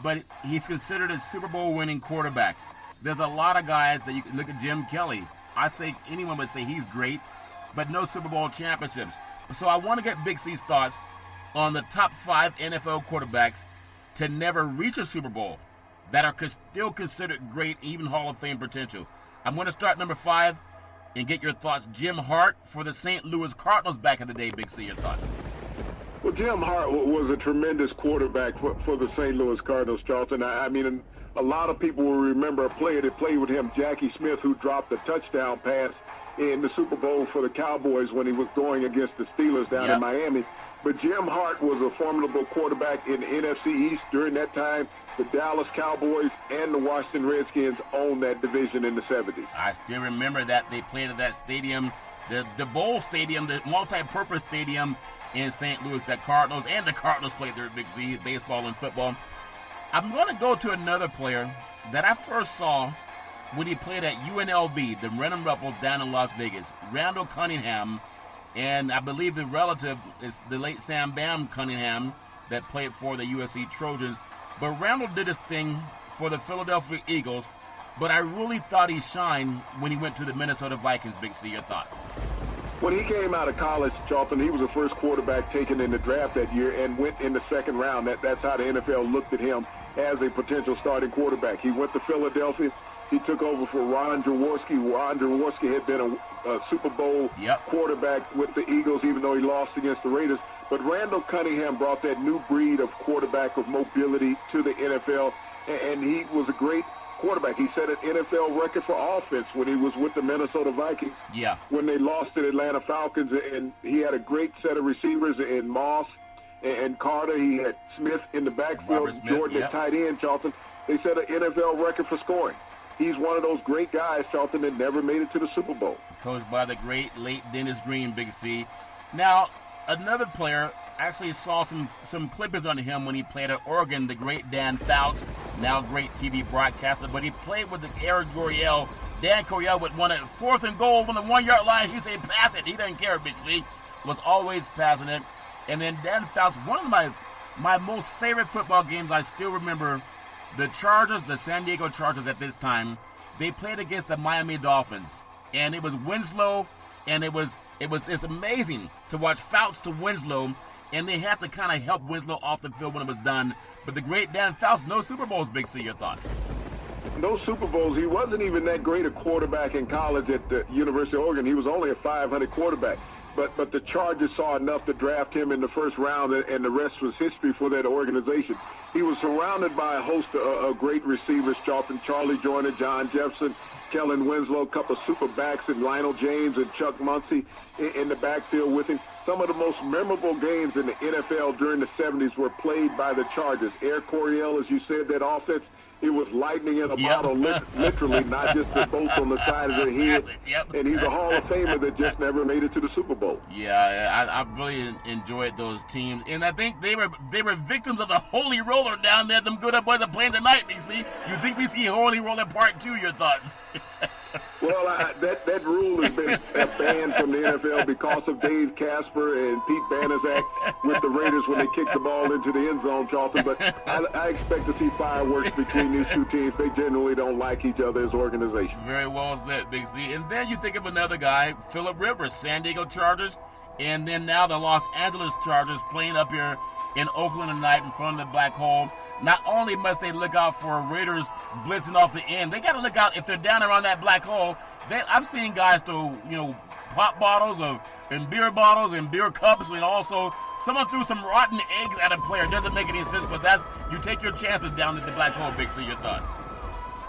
but he's considered a Super Bowl winning quarterback. There's a lot of guys that you can look at. Jim Kelly. I think anyone would say he's great, but no Super Bowl championships. So I want to get Big C's thoughts on the top 5 NFL quarterbacks to never reach a Super Bowl that are still considered great, even Hall of Fame potential. I'm going to start number 5 and get your thoughts. Jim Hart for the St. Louis Cardinals back in the day. Big C, your thoughts. Well, Jim Hart was a tremendous quarterback for the St. Louis Cardinals, Charlton. I mean, a lot of people will remember a player that played with him, Jackie Smith, who dropped a touchdown pass in the Super Bowl for the Cowboys when he was going against the Steelers down in Miami. But Jim Hart was a formidable quarterback in the NFC East during that time. The Dallas Cowboys and the Washington Redskins owned that division in the 70s. I still remember that they played at that stadium, the Bowl Stadium, the multi-purpose stadium in St. Louis. That Cardinals played there at Big Z, baseball and football. I'm going to go to another player that I first saw when he played at UNLV, the Renton Ruffles down in Las Vegas. Randall Cunningham, and I believe the relative is the late Sam Bam Cunningham that played for the USC Trojans. But Randall did his thing for the Philadelphia Eagles, but I really thought he shined when he went to the Minnesota Vikings. Big C, your thoughts? When he came out of college, Charlton, he was the first quarterback taken in the draft that year and went in the 2nd round. That's how the NFL looked at him as a potential starting quarterback. He went to Philadelphia. He took over for Ron Jaworski. Ron Jaworski had been a Super Bowl quarterback with the Eagles, even though he lost against the Raiders. But Randall Cunningham brought that new breed of quarterback of mobility to the NFL, and he was a great quarterback. He set an NFL record for offense when he was with the Minnesota Vikings. Yeah. When they lost to the Atlanta Falcons, and he had a great set of receivers in Moss and Carter. He had Smith in the backfield, Jordan at tight end, Charlton. They set an NFL record for scoring. He's one of those great guys, Charlton, that never made it to the Super Bowl. Coached by the great late Dennis Green, Big C. Now, another player, actually saw some clippings on him when he played at Oregon, the great Dan Fouts, now great TV broadcaster, but he played with the Eric Coryell. Dan Coryell would want a 4th and goal on the 1-yard line. He'd say, pass it. He doesn't care, Big C. Was always passing it. And then Dan Fouts, one of my most favorite football games, I still remember the Chargers, the San Diego Chargers at this time, they played against the Miami Dolphins. And it was Winslow, and it's amazing to watch Fouts to Winslow, and they had to kind of help Winslow off the field when it was done. But the great Dan Fouts, no Super Bowls, Big C, your thoughts? No Super Bowls. He wasn't even that great a quarterback in college at the University of Oregon. He was only a 500 quarterback. But the Chargers saw enough to draft him in the 1st round, and the rest was history for that organization. He was surrounded by a host of great receivers, Charlton, Charlie Joyner, John Jefferson, Kellen Winslow, a couple of super backs, and Lionel James and Chuck Muncie in the backfield with him. Some of the most memorable games in the NFL during the 70s were played by the Chargers. Eric Coryell, as you said, that offense, it was lightning in a bottle, literally, not just the bolts on the side of their head. And he's a Hall of Famer that just never made it to the Super Bowl. Yeah, I really enjoyed those teams. And I think they were victims of the Holy Roller down there. Them good boys are playing tonight, BC. You think we see Holy Roller Part 2, your thoughts? Well, that rule has been banned from the NFL because of Dave Casper and Pete Banaszak with the Raiders when they kicked the ball into the end zone, Charlton. But I expect to see fireworks between these two teams. They generally don't like each other as organizations. Very well said, Big C. And then you think of another guy, Phillip Rivers, San Diego Chargers, and then now the Los Angeles Chargers playing up here in Oakland tonight in front of the Black Hole. Not only must they look out for Raiders blitzing off the end, they got to look out if they're down around that black hole. I've seen guys throw, pop bottles and beer bottles and beer cups, and also someone threw some rotten eggs at a player. It doesn't make any sense, but you take your chances down at the black hole, Big C. Your thoughts?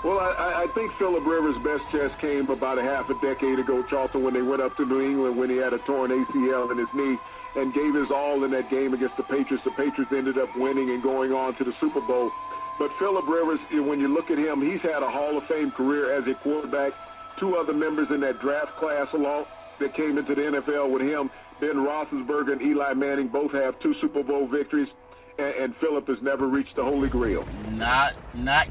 Well, I think Phillip Rivers' best chance came about a half a decade ago, Charlton, when they went up to New England when he had a torn ACL in his knee and gave his all in that game against the Patriots. The Patriots ended up winning and going on to the Super Bowl. But Phillip Rivers, when you look at him, he's had a Hall of Fame career as a quarterback. Two other members in that draft class along that came into the NFL with him, Ben Roethlisberger and Eli Manning, both have 2 Super Bowl victories. And Phillip has never reached the Holy Grail. Not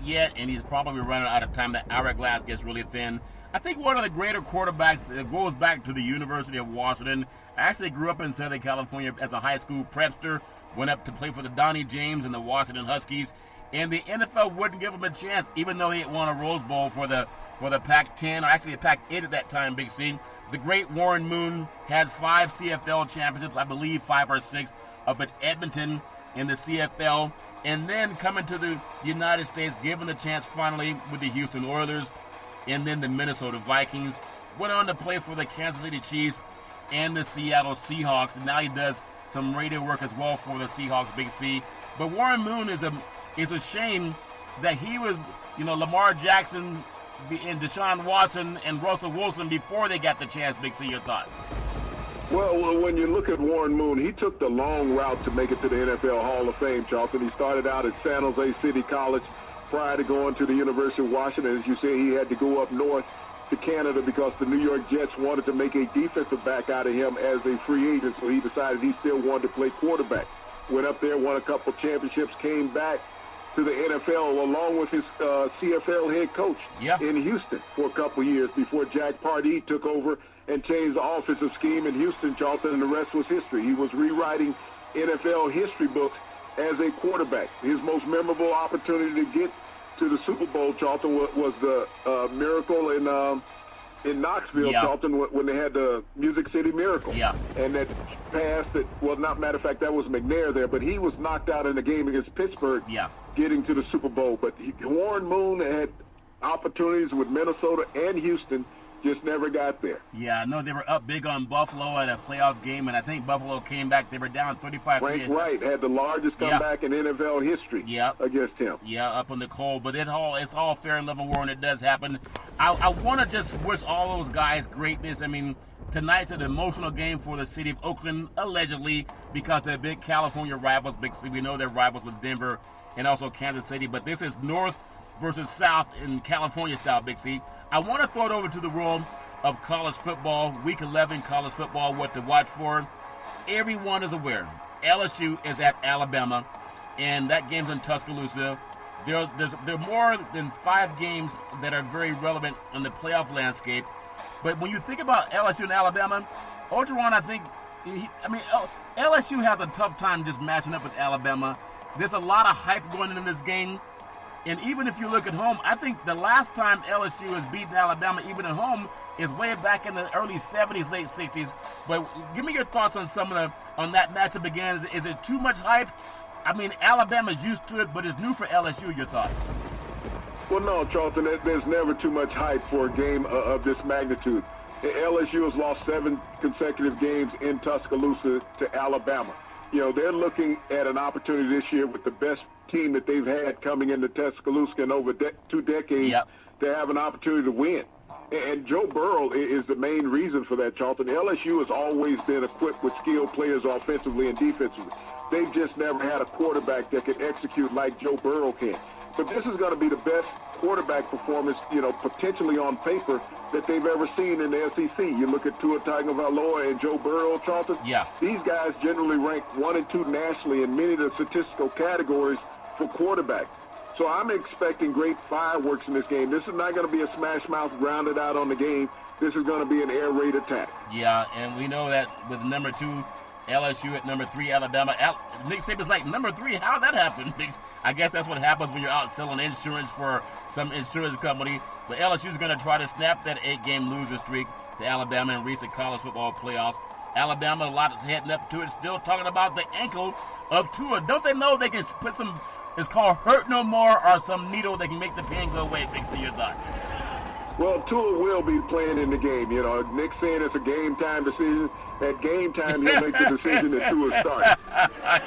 yet, and he's probably running out of time. The hourglass gets really thin. I think one of the greater quarterbacks that goes back to the University of Washington. I actually grew up in Southern California as a high school prepster, went up to play for the Donnie James and the Washington Huskies, and the NFL wouldn't give him a chance, even though he had won a Rose Bowl for the Pac-10, or actually the Pac-8 at that time, Big C. The great Warren Moon had 5 CFL championships, I believe 5 or 6, up at Edmonton in the CFL, and then coming to the United States, given the chance finally with the Houston Oilers, and then the Minnesota Vikings. Went on to play for the Kansas City Chiefs and the Seattle Seahawks, and now he does some radio work as well for the Seahawks, Big C. But Warren Moon is a shame that he was, Lamar Jackson and Deshaun Watson and Russell Wilson before they got the chance, Big C. Your thoughts? Well, when you look at Warren Moon, he took the long route to make it to the NFL Hall of Fame, Charlton. He started out at San Jose City College prior to going to the University of Washington. As you say, he had to go up north to Canada because the New York Jets wanted to make a defensive back out of him as a free agent, so he decided he still wanted to play quarterback. Went up there, won a couple championships, came back to the NFL along with his CFL head coach in Houston for a couple years before Jack Pardee took over and changed the offensive scheme in Houston, Charlton, and the rest was history. He was rewriting NFL history books as a quarterback. His most memorable opportunity to get to the Super Bowl, Charlton, was the miracle in Knoxville, Charlton, when they had the Music City Miracle. And that pass matter of fact, that was McNair there, but he was knocked out in the game against Pittsburgh getting to the Super Bowl. But Warren Moon had opportunities with Minnesota and Houston, just never got there. Yeah, no, they were up big on Buffalo at a playoff game, and I think Buffalo came back. They were down 35. Frank Wright had the largest comeback in NFL history against him. Yeah, up in the cold, but it's all fair and level war, and it does happen. I want to just wish all those guys greatness. I mean, tonight's an emotional game for the city of Oakland, allegedly, because they're big California rivals. We know they're rivals with Denver and also Kansas City, but this is North versus South in California style, Big C. I want to throw it over to the world of college football, Week 11 college football, what to watch for. Everyone is aware. LSU is at Alabama, and that game's in Tuscaloosa. There are more than 5 games that are very relevant in the playoff landscape. But when you think about LSU and Alabama, Orgeron, I think, LSU has a tough time just matching up with Alabama. There's a lot of hype going into this game. And even if you look at home, I think the last time LSU has beaten Alabama, even at home, is way back in the early 70s, late 60s. But give me your thoughts on on that matchup again. Is it too much hype? I mean, Alabama's used to it, but it's new for LSU. Your thoughts? Well, no, Charlton, there's never too much hype for a game of this magnitude. LSU has lost 7 consecutive games in Tuscaloosa to Alabama. They're looking at an opportunity this year with the best team that they've had coming into Tuscaloosa in over 2 decades to have an opportunity to win. And Joe Burrow is the main reason for that, Charlton. LSU has always been equipped with skilled players offensively and defensively. They've just never had a quarterback that can execute like Joe Burrow can. But this is going to be the best quarterback performance, potentially on paper, that they've ever seen in the SEC. You look at Tua Tagovailoa and Joe Burrow, Charlton. These guys generally rank 1 and 2 nationally in many of the statistical categories for quarterbacks. So I'm expecting great fireworks in this game. This is not going to be a smash mouth grounded out on the game. This is going to be an air raid attack. Yeah, and we know that with number 2, LSU at number 3, Alabama. Nick Saban's like, number 3, how'd that happen? I guess that's what happens when you're out selling insurance for some insurance company. But LSU's going to try to snap that 8-game losing streak to Alabama in recent college football playoffs. Alabama, a lot is heading up to it, still talking about the ankle of Tua. Don't they know they can put some, it's called hurt no more, or some needle that can make the pain go away? Big C, your thoughts? Well, Tua will be playing in the game. You know, Nick's saying it's a game-time decision. At game time, he'll make the decision that Tua starts.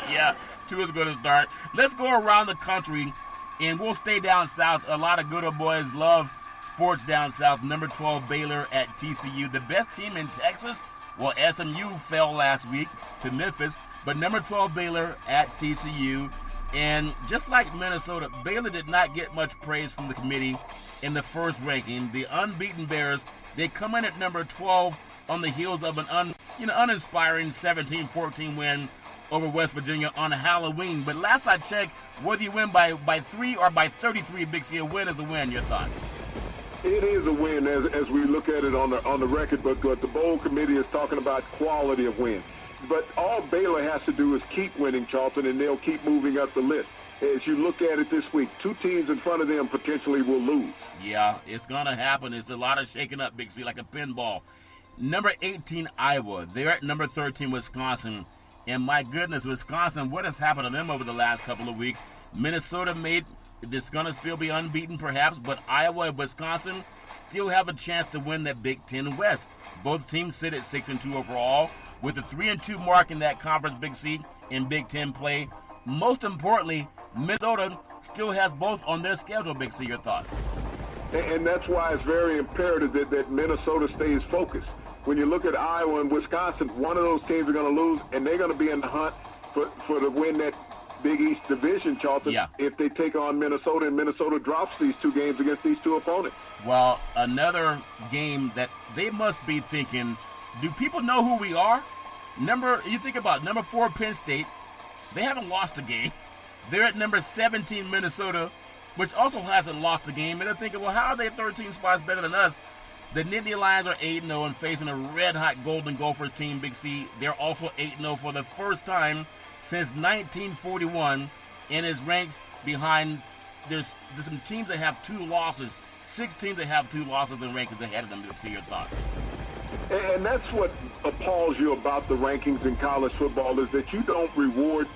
Yeah, Tua's going to start. Let's go around the country, and we'll stay down south. A lot of good old boys love sports down south. Number 12, Baylor at TCU. The best team in Texas, well, SMU fell last week to Memphis, but number 12, Baylor at TCU. And just like Minnesota, Baylor did not get much praise from the committee in the first ranking. The unbeaten Bears, they come in at number 12 on the heels of an uninspiring 17-14 win over West Virginia on Halloween. But last I checked, whether you win by 3 or by 33, Big C, a win is a win. Your thoughts? It is a win as we look at it on the record, but the bowl committee is talking about quality of win. But all Baylor has to do is keep winning, Charlton, and they'll keep moving up the list. As you look at it this week, 2 teams in front of them potentially will lose. Yeah, it's going to happen. It's a lot of shaking up, Big C, like a pinball. Number 18, Iowa. They're at number 13, Wisconsin. And my goodness, Wisconsin, what has happened to them over the last couple of weeks? Minnesota made this going to still be unbeaten, perhaps, but Iowa and Wisconsin still have a chance to win that Big Ten West. Both teams sit at 6-2 overall, with a 3-2 mark in that conference, Big C, in Big Ten play. Most importantly, Minnesota still has both on their schedule, Big C. Your thoughts? And that's why it's very imperative that Minnesota stays focused. When you look at Iowa and Wisconsin, one of those teams are going to lose, and they're going to be in the hunt for to win that Big East division, Charlton, if they take on Minnesota, and Minnesota drops these 2 games against these 2 opponents. Well, another game that they must be thinking, do people know who we are? You think about number 4, Penn State. They haven't lost a game. They're at number 17, Minnesota, which also hasn't lost a game. And they're thinking, well, how are they 13 spots better than us? The Nittany Lions are 8-0 and facing a red-hot Golden Gophers team, Big C. They're also 8-0 for the first time since 1941 and is ranked behind, there's some teams that have 2 losses, 6 teams that have 2 losses in rankings ahead of them. Big C, your thoughts? And that's what appalls you about the rankings in college football, is that you don't reward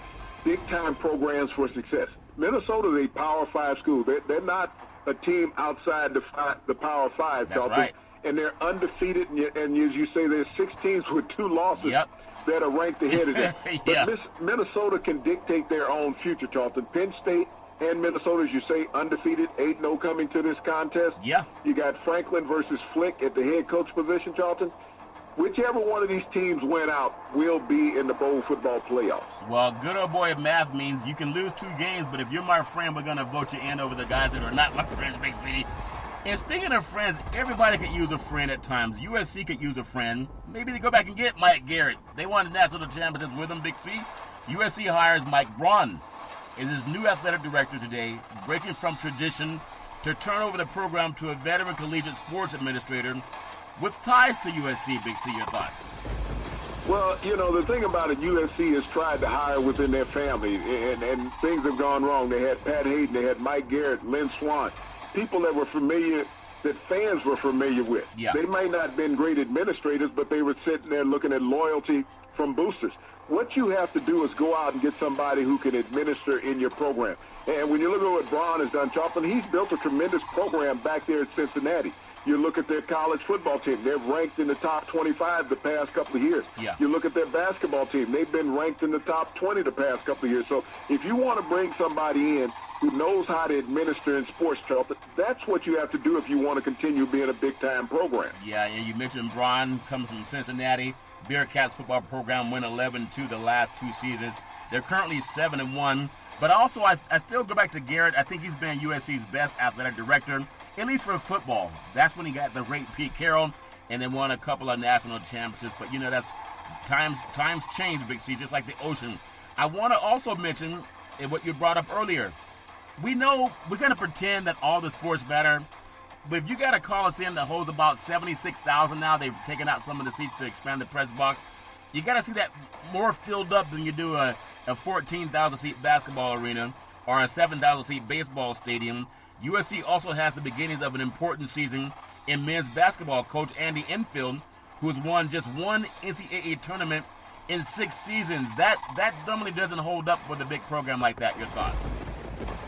big-time programs for success. Minnesota is a Power 5 school. They're not a team outside the Power 5, That's right. And they're undefeated, and as you say, there's 6 teams with 2 losses that are ranked ahead of them. But Minnesota can dictate their own future, Charlton. Penn State and Minnesota, as you say, undefeated, 8-0 coming to this contest. Yeah. You got Franklin versus Flick at the head coach position, Charlton. Whichever one of these teams win out will be in the bowl football playoffs. Well, good old boy math means you can lose 2 games, but if you're my friend, we're going to vote you in over the guys that are not my friends, Big C. And speaking of friends, everybody could use a friend at times. USC could use a friend. Maybe they go back and get Mike Garrett. They won the national championship with him, Big C. USC hires Mike Braun as his new athletic director today, breaking from tradition to turn over the program to a veteran collegiate sports administrator with ties to USC. Big C, your thoughts? Well, you know, the thing about it, USC has tried to hire within their family, and things have gone wrong. They had Pat Hayden, they had Mike Garrett, Lynn Swann, people that were familiar, that fans were familiar with. Yeah. They might not have been great administrators, but they were sitting there looking at loyalty from boosters. What you have to do is go out and get somebody who can administer in your program. And when you look at what Braun has done, Charlton, he's built a tremendous program back there at Cincinnati. You look at their college football team. They've ranked in the top 25 the past couple of years. Yeah. You look at their basketball team. They've been ranked in the top 20 the past couple of years. So if you want to bring somebody in who knows how to administer in sports, Charlton, that's what you have to do if you want to continue being a big-time program. Yeah, and you mentioned Braun comes from Cincinnati. Bearcats football program went 11-2 the last 2 seasons. They're currently 7-1. But also, I still go back to Garrett. I think he's been USC's best athletic director, at least for football. That's when he got the great Pete Carroll, and then won a couple of national championships. But, you know, that's times change, Big C, just like the ocean. I want to also mention what you brought up earlier. we know we're going to pretend that all the sports matter, but if you got a Coliseum that holds about 76,000 now, they've taken out some of the seats to expand the press box, you got to see that more filled up than you do a 14,000-seat basketball arena or a 7,000-seat baseball stadium. USC also has the beginnings of an important season in men's basketball. Coach Andy Enfield, who's won just one NCAA tournament in 6 seasons. That definitely doesn't hold up with a big program like that. Your thoughts?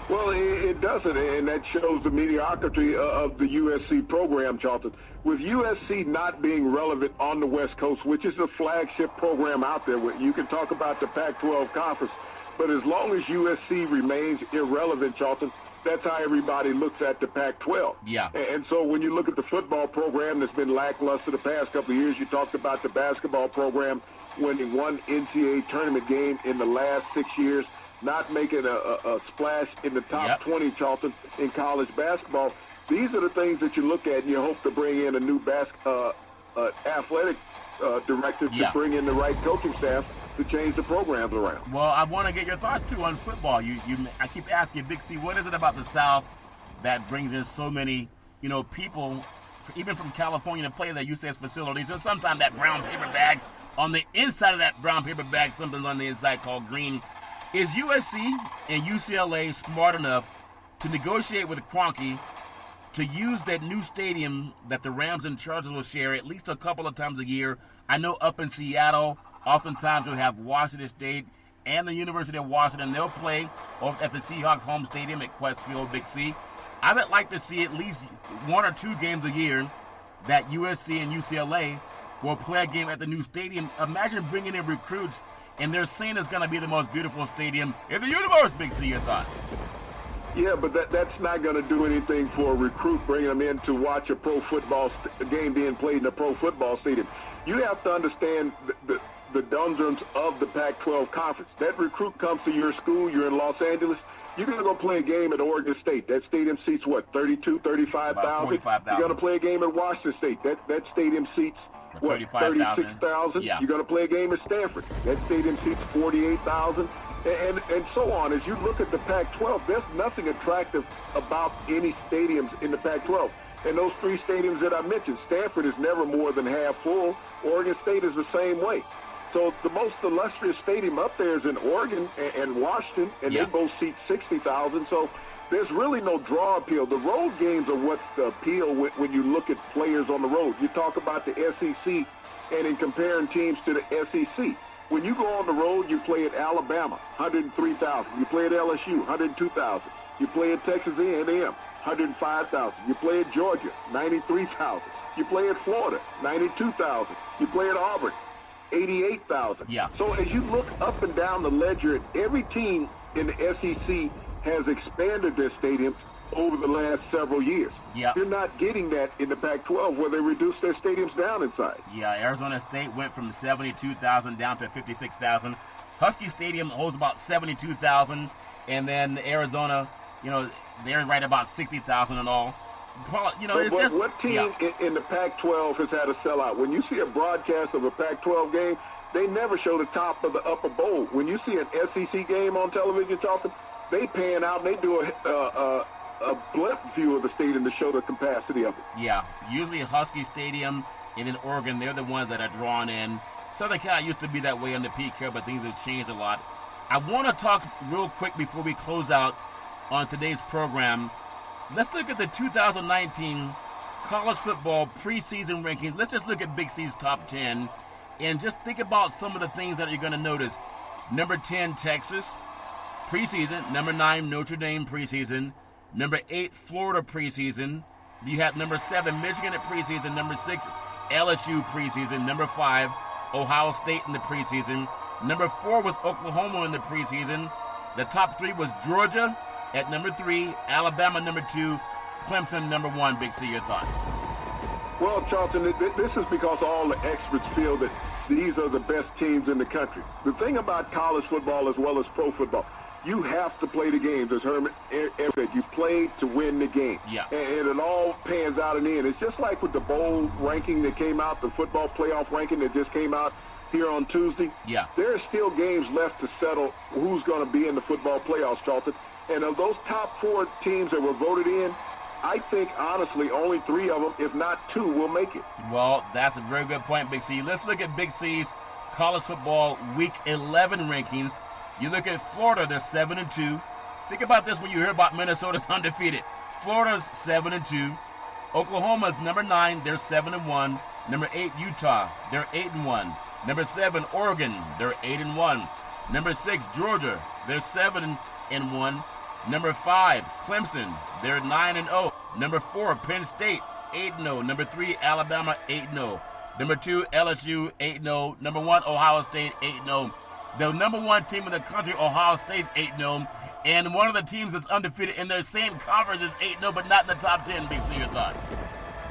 Well, it doesn't, and that shows the mediocrity of the USC program, Charlton. With USC not being relevant on the West Coast, which is the flagship program out there, you can talk about the Pac-12 conference, but as long as USC remains irrelevant, Charlton, that's how everybody looks at the Pac-12. Yeah. And so when you look at the football program that's been lackluster the past couple of years, you talked about the basketball program winning one NCAA tournament game in the last 6 years, not making a splash in the top 20, Charlton, in college basketball. These are the things that you look at, and you hope to bring in a new athletic director to bring in the right coaching staff to change the programs around. Well, I want to get your thoughts, too, on football. I keep asking you, Big C, what is it about the South that brings in so many, people, even from California, to play at UCS facilities? And sometimes that brown paper bag, on the inside of that brown paper bag, something's on the inside called green. Is USC and UCLA smart enough to negotiate with Kroenke to use that new stadium that the Rams and Chargers will share at least a couple of times a year? I know up in Seattle, oftentimes we'll have Washington State and the University of Washington. They'll play at the Seahawks home stadium at Quest Field, Big C. I would like to see at least 1 or 2 games a year that USC and UCLA will play a game at the new stadium. Imagine bringing in recruits, and they're saying it's going to be the most beautiful stadium in the universe. Big C, your thoughts? Yeah, but that's not going to do anything for a recruit bringing them in to watch a pro football game being played in a pro football stadium. You have to understand the doldrums of the Pac-12 conference. That recruit comes to your school, you're in Los Angeles, you're going to go play a game at Oregon State. That stadium seats, 32, 35,000? You're going to play a game at Washington State. That stadium seats, 36,000? Yeah. You're going to play a game at Stanford. That stadium seats 48,000. And so on. As you look at the Pac-12, there's nothing attractive about any stadiums in the Pac-12. And those 3 stadiums that I mentioned, Stanford is never more than half full. Oregon State is the same way. So the most illustrious stadium up there is in Oregon and Washington, and they both seat 60,000. So there's really no draw appeal. The road games are what's the appeal when you look at players on the road. You talk about the SEC and in comparing teams to the SEC. When you go on the road, you play at Alabama, 103,000. You play at LSU, 102,000. You play at Texas A&M, 105,000. You play at Georgia, 93,000. You play at Florida, 92,000. You play at Auburn, 88,000. Yeah. So as you look up and down the ledger, every team in the SEC has expanded their stadiums over the last several years. Yeah. You're not getting that in the Pac-12 where they reduced their stadiums down in size. Yeah, Arizona State went from 72,000 down to 56,000. Husky Stadium holds about 72,000, and then Arizona, they're right about 60,000 and all. What team in the Pac-12 has had a sellout? When you see a broadcast of a Pac-12 game, they never show the top of the upper bowl. When you see an SEC game on television, they pan out and they do a blimp view of the stadium to show the capacity of it. Yeah, usually Husky Stadium and in Oregon, they're the ones that are drawn in. Southern Cal used to be that way under Pete Carroll, but things have changed a lot. I want to talk real quick before we close out on today's program. Let's look at the 2019 college football preseason rankings. Let's just look at Big C's top 10 and just think about some of the things that you're going to notice. Number 10, Texas, preseason. Number 9, Notre Dame, preseason. Number 8, Florida, preseason. You have number 7, Michigan at preseason. Number 6, LSU, preseason. Number 5, Ohio State in the preseason. Number 4 was Oklahoma in the preseason. The top 3 was Georgia at number 3, Alabama number 2, Clemson number 1. Big C, your thoughts? Well, Charlton, this is because all the experts feel that these are the best teams in the country. The thing about college football as well as pro football, you have to play the games. As Herman said, you play to win the game. Yeah. And it all pans out in the end. It's just like with the bowl ranking that came out, the football playoff ranking that just came out here on Tuesday. Yeah. There are still games left to settle who's going to be in the football playoffs, Charlton. And of those top 4 teams that were voted in, I think, honestly, only 3 of them, if not 2, will make it. Well, that's a very good point, Big C. Let's look at Big C's college football Week 11 rankings. You look at Florida, they're 7-2. Think about this when you hear about Minnesota's undefeated. Florida's 7-2. Oklahoma's number 9, they're 7-1. Number 8, Utah, they're 8-1. Number 7, Oregon, they're 8-1. Number 6, Georgia, they're 7-1. Number 5, Clemson, they're 9-0. Number 4, Penn State, 8-0. Number 3, Alabama, 8-0. Number 2, LSU, 8-0. Number 1, Ohio State, 8-0. The number 1 team in the country, Ohio State's 8-0. And one of the teams that's undefeated in their same conference is 8-0, but not in the top 10. Big C, your thoughts?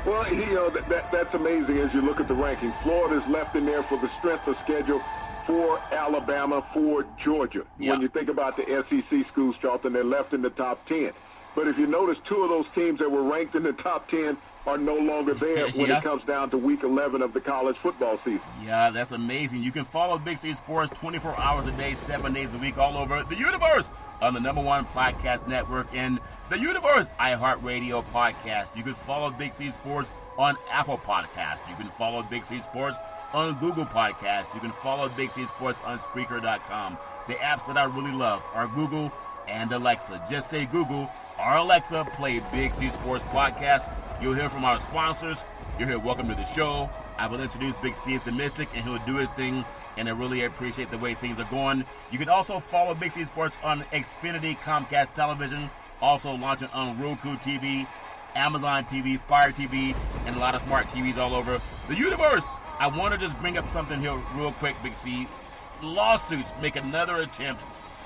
Well, that's amazing as you look at the rankings. Florida's left in there for the strength of schedule for Alabama, for Georgia. Yeah. When you think about the SEC schools, Charlton, they're left in the top 10. But if you notice, 2 of those teams that were ranked in the top 10 are no longer there when it comes down to Week 11 of the college football season. Yeah, that's amazing. You can follow Big C Sports 24 hours a day, 7 days a week, all over the universe on the number 1 podcast network in the universe, iHeartRadio podcast. You can follow Big C Sports on Apple Podcasts. You can follow Big C Sports on Google Podcasts. You can follow Big C Sports on Spreaker.com. The apps that I really love are Google and Alexa. Just say Google or Alexa, play Big C Sports Podcast. You'll hear from our sponsors. You'll hear welcome to the show. I will introduce Big C as the Mystic, and he'll do his thing, and I really appreciate the way things are going. You can also follow Big C Sports on Xfinity Comcast Television, also launching on Roku TV, Amazon TV, Fire TV, and a lot of smart TVs all over the universe. I want to just bring up something here real quick, Big C. Lawsuits make another attempt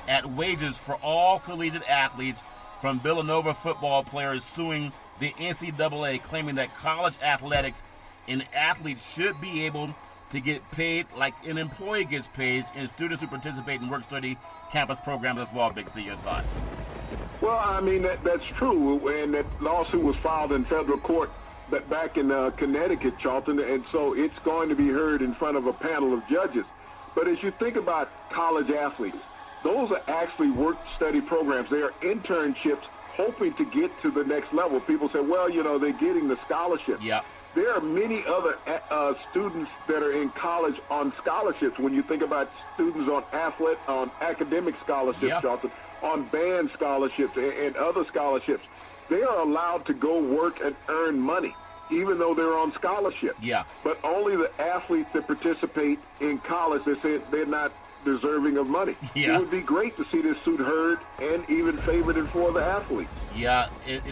at wages for all collegiate athletes, from Villanova football players suing the NCAA, claiming that college athletics and athletes should be able to get paid like an employee gets paid, and students who participate in work-study campus programs as well. Big C, your thoughts? Well, I mean, that's true, and that lawsuit was filed in federal court back in Connecticut, Charlton, and so it's going to be heard in front of a panel of judges. But as you think about college athletes, those are actually work-study programs. They are internships hoping to get to the next level. People say, well, they're getting the scholarship. Yeah. There are many other students that are in college on scholarships. When you think about students on academic scholarships, Charlton, on band scholarships and other scholarships, they are allowed to go work and earn money, even though they're on scholarship. Yeah. But only the athletes that participate in college, they say they're not deserving of money. Yeah. It would be great to see this suit heard and even favored for the athletes. Yeah,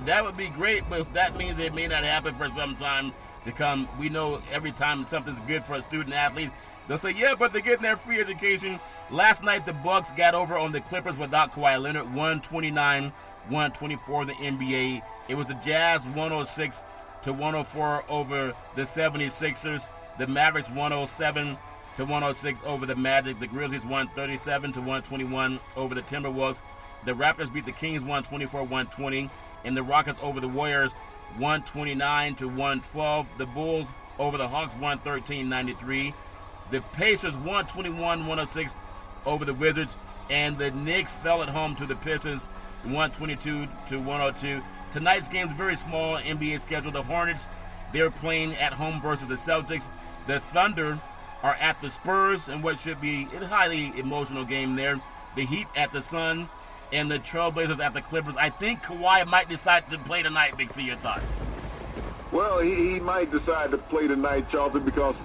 that would be great, but that means it may not happen for some time to come. We know every time something's good for a student athletes, they'll say, yeah, but they're getting their free education. Last night, the Bucks got over on the Clippers without Kawhi Leonard, 129-124 in the NBA. It was the Jazz 106-104 over the 76ers. The Mavericks 107-106 over the Magic. The Grizzlies won 37-121 over the Timberwolves. The Raptors beat the Kings 124-120, and the Rockets over the Warriors 129-112. The Bulls over the Hawks 113-93. The Pacers 121-106 over the Wizards, and the Knicks fell at home to the Pistons 122-102. Tonight's game is very small NBA schedule. The Hornets, they're playing at home versus the Celtics. The Thunder are at the Spurs in what should be a highly emotional game there. The Heat at the Sun, and the Trailblazers at the Clippers. I think Kawhi might decide to play tonight. Big C, your thoughts? Well, he might decide to play tonight, Charlton, because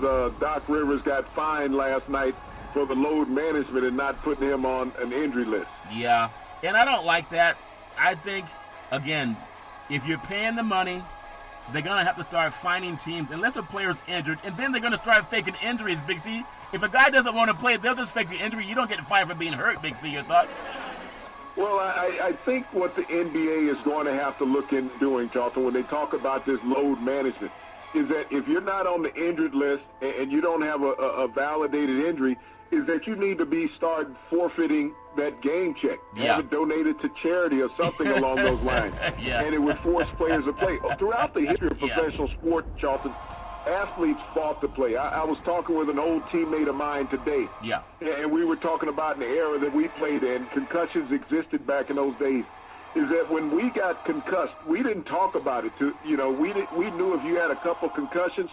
Doc Rivers got fined last night for the load management and not putting him on an injury list. Yeah, and I don't like that. I think, again, if you're paying the money, they're going to have to start finding teams unless a player's injured, and then they're going to start faking injuries, Big C. If a guy doesn't want to play, they'll just fake the injury. You don't get fined for being hurt, Big C. Your thoughts? Well, I think what the NBA is going to have to look into doing, Charlton, when they talk about this load management, is that if you're not on the injured list and you don't have a validated injury, is that you need to be starting forfeiting that game check. Yeah. Have it donated to charity or something along those lines. Yeah. And it would force players to play. Throughout the history of professional sport, Charlton, athletes fought to play. I was talking with an old teammate of mine today. Yeah. And we were talking about in the era that we played in, concussions existed back in those days. is that when we got concussed, we didn't talk about it. We knew if you had a couple concussions,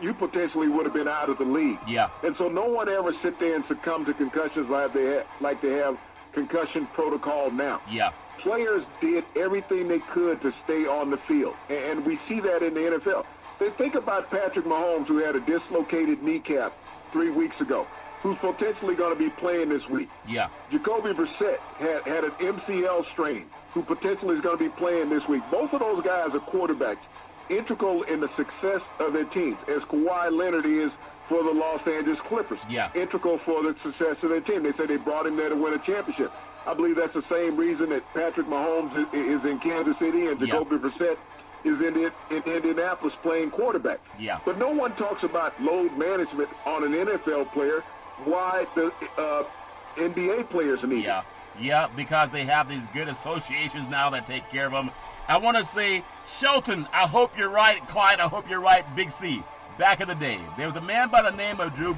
you potentially would have been out of the league. Yeah. And so no one ever sit there and succumb to concussions like they have concussion protocol now. Yeah. Players did everything they could to stay on the field, and we see that in the NFL. They think about Patrick Mahomes, who had a dislocated kneecap 3 weeks ago, who's potentially going to be playing this week. Yeah. Jacoby Brissett had an MCL strain, who potentially is going to be playing this week. Both of those guys are quarterbacks, integral in the success of their teams, as Kawhi Leonard is for the Los Angeles Clippers. Yeah. Integral for the success of their team. They say they brought him there to win a championship. I believe that's the same reason that Patrick Mahomes is in Kansas City and Jacoby Brissett is in Indianapolis playing quarterback. Yeah. But no one talks about load management on an NFL player, why the NBA players need it. Yeah, because they have these good associations now that take care of them. I want to say, Shelton, I hope you're right. Clyde, I hope you're right. Big C. Back in the day, there was a man by the name of Drew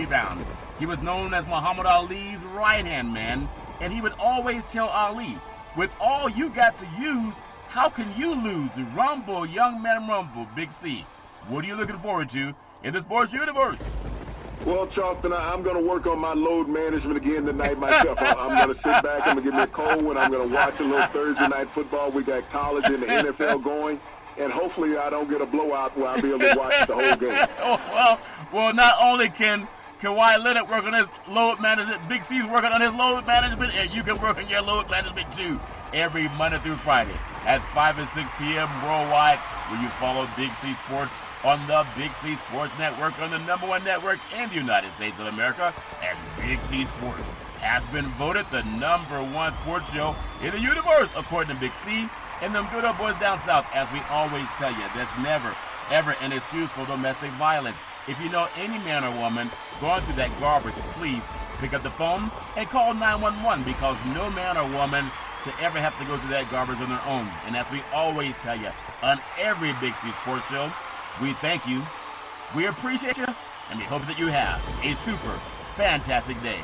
Down. He was known as Muhammad Ali's right-hand man, and he would always tell Ali, with all you got to use, how can you lose? The Rumble, young man Rumble, Big C. What are you looking forward to in the sports universe? Well, Charleston, I'm going to work on my load management again tonight myself. I'm going to sit back. I'm going to get me a cold one. I'm going to watch a little Thursday night football. We got college and the NFL going. And hopefully I don't get a blowout where I'll be able to watch the whole game. Well, not only can Kawhi Leonard work on his load management, Big C's working on his load management, and you can work on your load management too every Monday through Friday at 5 and 6 p.m. worldwide, where you follow Big C Sports on the Big C Sports Network, on the #1 network in the United States of America. And Big C Sports has been voted the #1 sports show in the universe, according to Big C and them good old boys down south. As we always tell you, there's never, ever an excuse for domestic violence. If you know any man or woman going through that garbage, please pick up the phone and call 911, because no man or woman should ever have to go through that garbage on their own. And as we always tell you, on every Big C Sports show, we thank you, we appreciate you, and we hope that you have a super fantastic day.